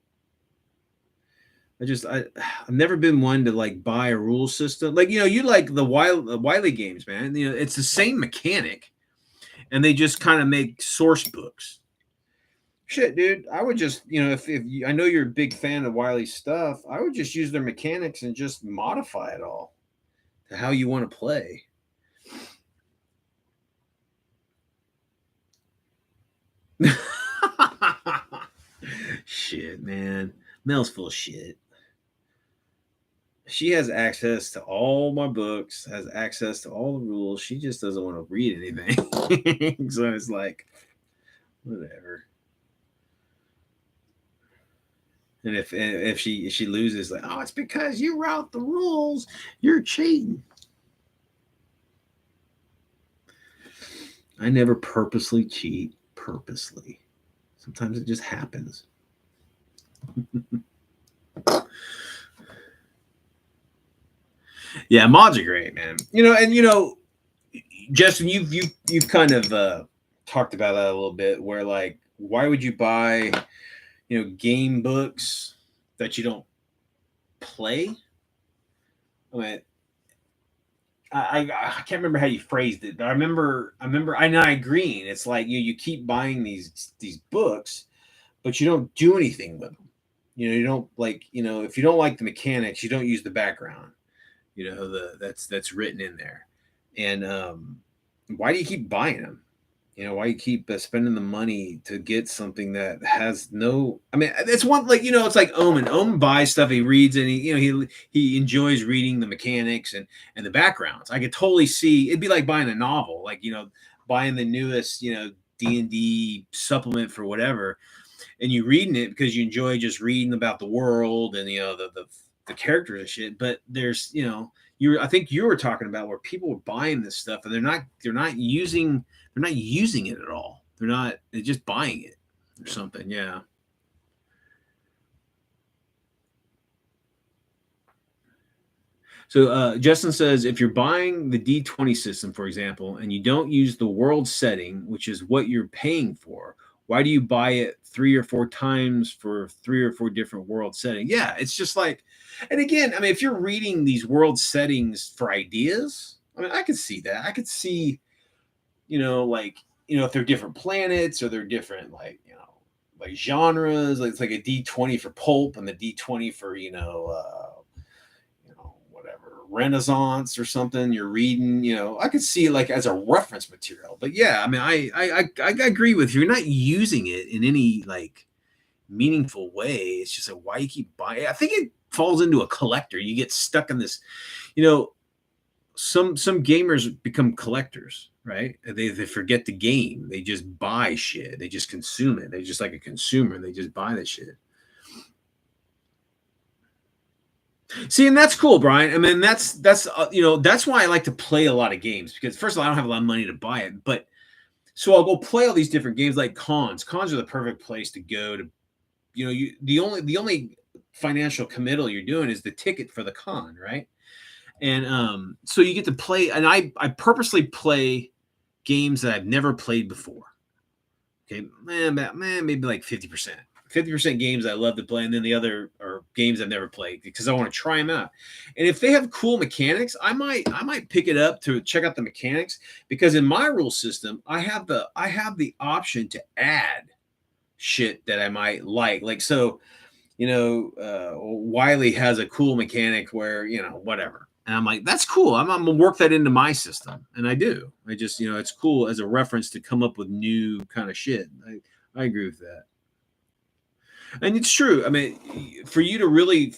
I've never been one to like buy a rule system. Like, you like the Wily games, man. It's the same mechanic, and they just kind of make source books. Shit, dude. I would just, if I know you're a big fan of Wiley's stuff, I would just use their mechanics and just modify it all to how you want to play. Shit, man. Mel's full of shit. She has access to all my books, has access to all the rules. She just doesn't want to read anything. So it's like, whatever. And if she loses, like, oh, it's because you wrote the rules. You're cheating. I never purposely cheat. Purposely. Sometimes it just happens. Yeah, mods are great, man. Justin, you've kind of talked about that a little bit. Where, like, why would you buy, game books that you don't play? I mean, I can't remember how you phrased it, but I remember I agree. It's like you keep buying these books, but you don't do anything with them. You don't, like, if you don't like the mechanics, you don't use the background. That's written in there. And why do you keep buying them? Why you keep spending the money to get something that has no, I mean, it's one, like, it's like Omen buys stuff, he reads, and he enjoys reading the mechanics and the backgrounds. I could totally see it'd be like buying a novel, like, buying the newest, D&D supplement for whatever, and you reading it because you enjoy just reading about the world and the characters and shit. But there's, I think you were talking about where people were buying this stuff and they're not using it at all. They're just buying it or something. Yeah. So Justin says, if you're buying the D20 system, for example, and you don't use the world setting, which is what you're paying for, why do you buy it 3 or 4 times for 3 or 4 different world settings? Yeah, it's just like, and again, I mean, if you're reading these world settings for ideas, I mean, I could see that. I could see, like, if they're different planets or they're different, like, like genres, like it's like a D20 for pulp and the D20 for, whatever, Renaissance or something you're reading, I could see it like as a reference material. But yeah, I mean, I agree with you. You're not using it in any like meaningful way. It's just like, why you keep buying it? I think it falls into a collector. You get stuck in this, some gamers become collectors, right? They forget the game. They just buy shit. They just consume it. They're just like a consumer. They just buy the shit. See, and that's cool, Brian. I mean, that's that's why I like to play a lot of games, because first of all, I don't have a lot of money to buy it, but so I'll go play all these different games like cons. Cons are the perfect place to go to, the only financial committal you're doing is the ticket for the con, right? And so you get to play, and I purposely play games that I've never played before. Okay, man, maybe like 50%. 50% games I love to play, and then the other are games I've never played because I want to try them out. And if they have cool mechanics, I might pick it up to check out the mechanics, because in my rule system, I have the option to add shit that I might like. Like, so, Wiley has a cool mechanic where, whatever. And I'm like, that's cool. I'm gonna work that into my system. And I do. I just, it's cool as a reference to come up with new kind of shit. I agree with that. And it's true. I mean, for you to really,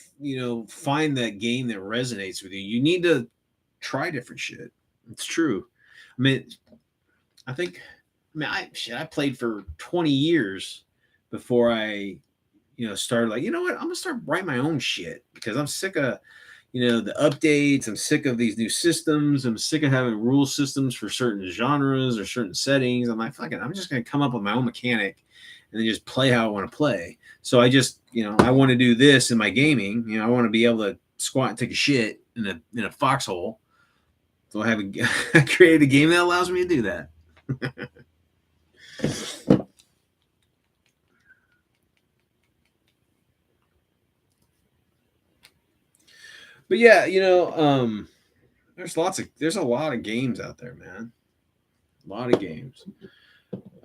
find that game that resonates with you, you need to try different shit. It's true. I mean, I played for 20 years before I, started like, what? I'm gonna start writing my own shit, because I'm sick of, the updates. I'm sick of these new systems. I'm sick of having rule systems for certain genres or certain settings. I'm like, fuck it, I'm just gonna come up with my own mechanic and then just play how I want to play. So I just, I want to do this in my gaming. I want to be able to squat and take a shit in a foxhole. So I created a game that allows me to do that. But yeah, there's a lot of games out there, man. A lot of games.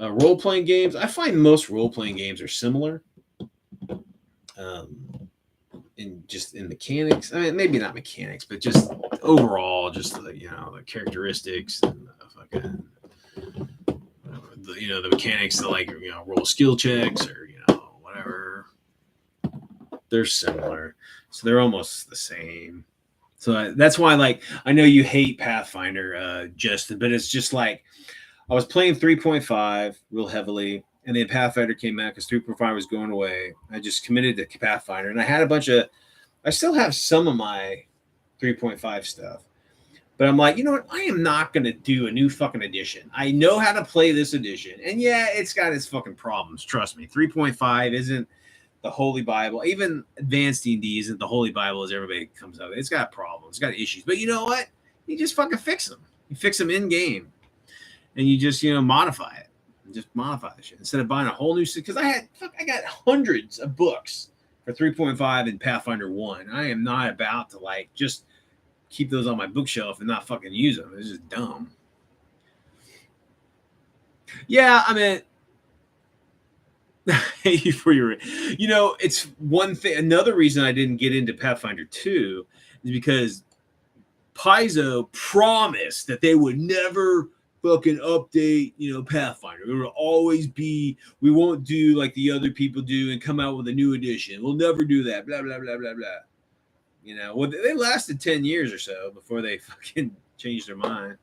Role-playing games. I find most role-playing games are similar. In mechanics. I mean, maybe not mechanics, but just overall, just the characteristics and the fucking, the mechanics, the like, roll skill checks or whatever. They're similar, so they're almost the same. So that's why, I know you hate Pathfinder, Justin, but it's just like I was playing 3.5 real heavily, and then Pathfinder came out because 3.5 was going away. I just committed to Pathfinder, and I still have some of my 3.5 stuff, but I'm like, you know what? I am not going to do a new fucking edition. I know how to play this edition, and yeah, it's got its fucking problems. Trust me, 3.5 isn't the Holy Bible. Even Advanced D&D isn't the Holy Bible as everybody comes up with. It's got problems. It's got issues. But you know what? You just fucking fix them. You fix them in game. And you just, modify it. Just modify the shit. Instead of buying a whole new system. Because I got hundreds of books for 3.5 and Pathfinder 1. I am not about to, just keep those on my bookshelf and not fucking use them. It's just dumb. Yeah, I mean, it's one thing. Another reason I didn't get into Pathfinder 2 is because Paizo promised that they would never fucking update, Pathfinder. It will always be, we won't do like the other people do and come out with a new edition. We'll never do that. Blah, blah, blah, blah, blah. Well, they lasted 10 years or so before they fucking changed their mind.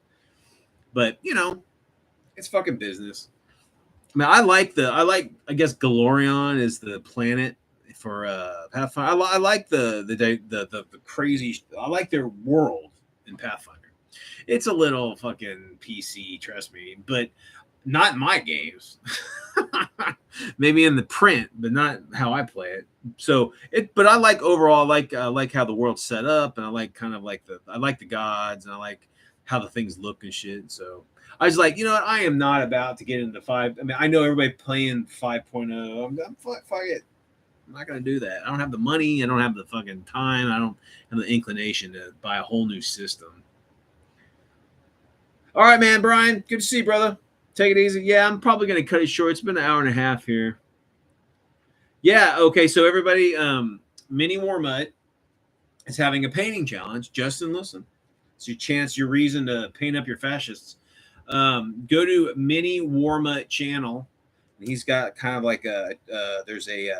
But, it's fucking business. I mean, I guess Galorion is the planet for Pathfinder. I like the crazy. I like their world in Pathfinder. It's a little fucking PC, trust me, but not in my games. Maybe in the print, but not how I play it. So but I like overall. I like how the world's set up, and I like I like the gods, and I like how the things look and shit. So I was like, what? I am not about to get into 5. I mean, I know everybody playing 5.0. I'm fuck it. I'm not going to do that. I don't have the money. I don't have the fucking time. I don't have the inclination to buy a whole new system. All right, man, Brian. Good to see you, brother. Take it easy. Yeah, I'm probably going to cut it short. It's been an hour and a half here. Yeah, okay. So everybody, Mini War Mutt is having a painting challenge. Justin, listen. It's your chance, your reason to paint up your fascists. Go to Mini War Mutt channel. He's got kind of like there's a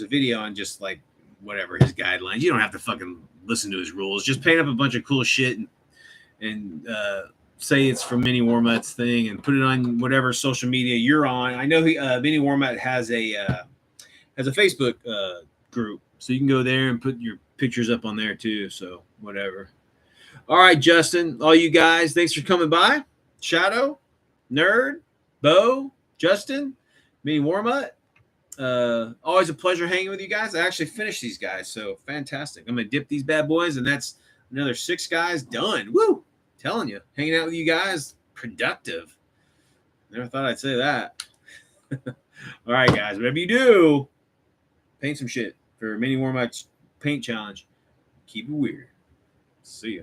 video on just like whatever his guidelines. You don't have to fucking listen to his rules. Just paint up a bunch of cool shit and say it's from Mini Warmut's thing and put it on whatever social media you're on. I know Mini Warmut has a Facebook group, so you can go there and put your pictures up on there too. So whatever. All right, Justin, all you guys, thanks for coming by. Shadow, Nerd, Bo, Justin, Mini Warmut. Always a pleasure hanging with you guys. I actually finished these guys, so fantastic. I'm gonna dip these bad boys, and that's another 6 guys done. Woo! Telling you, hanging out with you guys, productive. Never thought I'd say that. All right, guys, whatever you do, paint some shit for Mini Warmut's paint challenge. Keep it weird. See ya.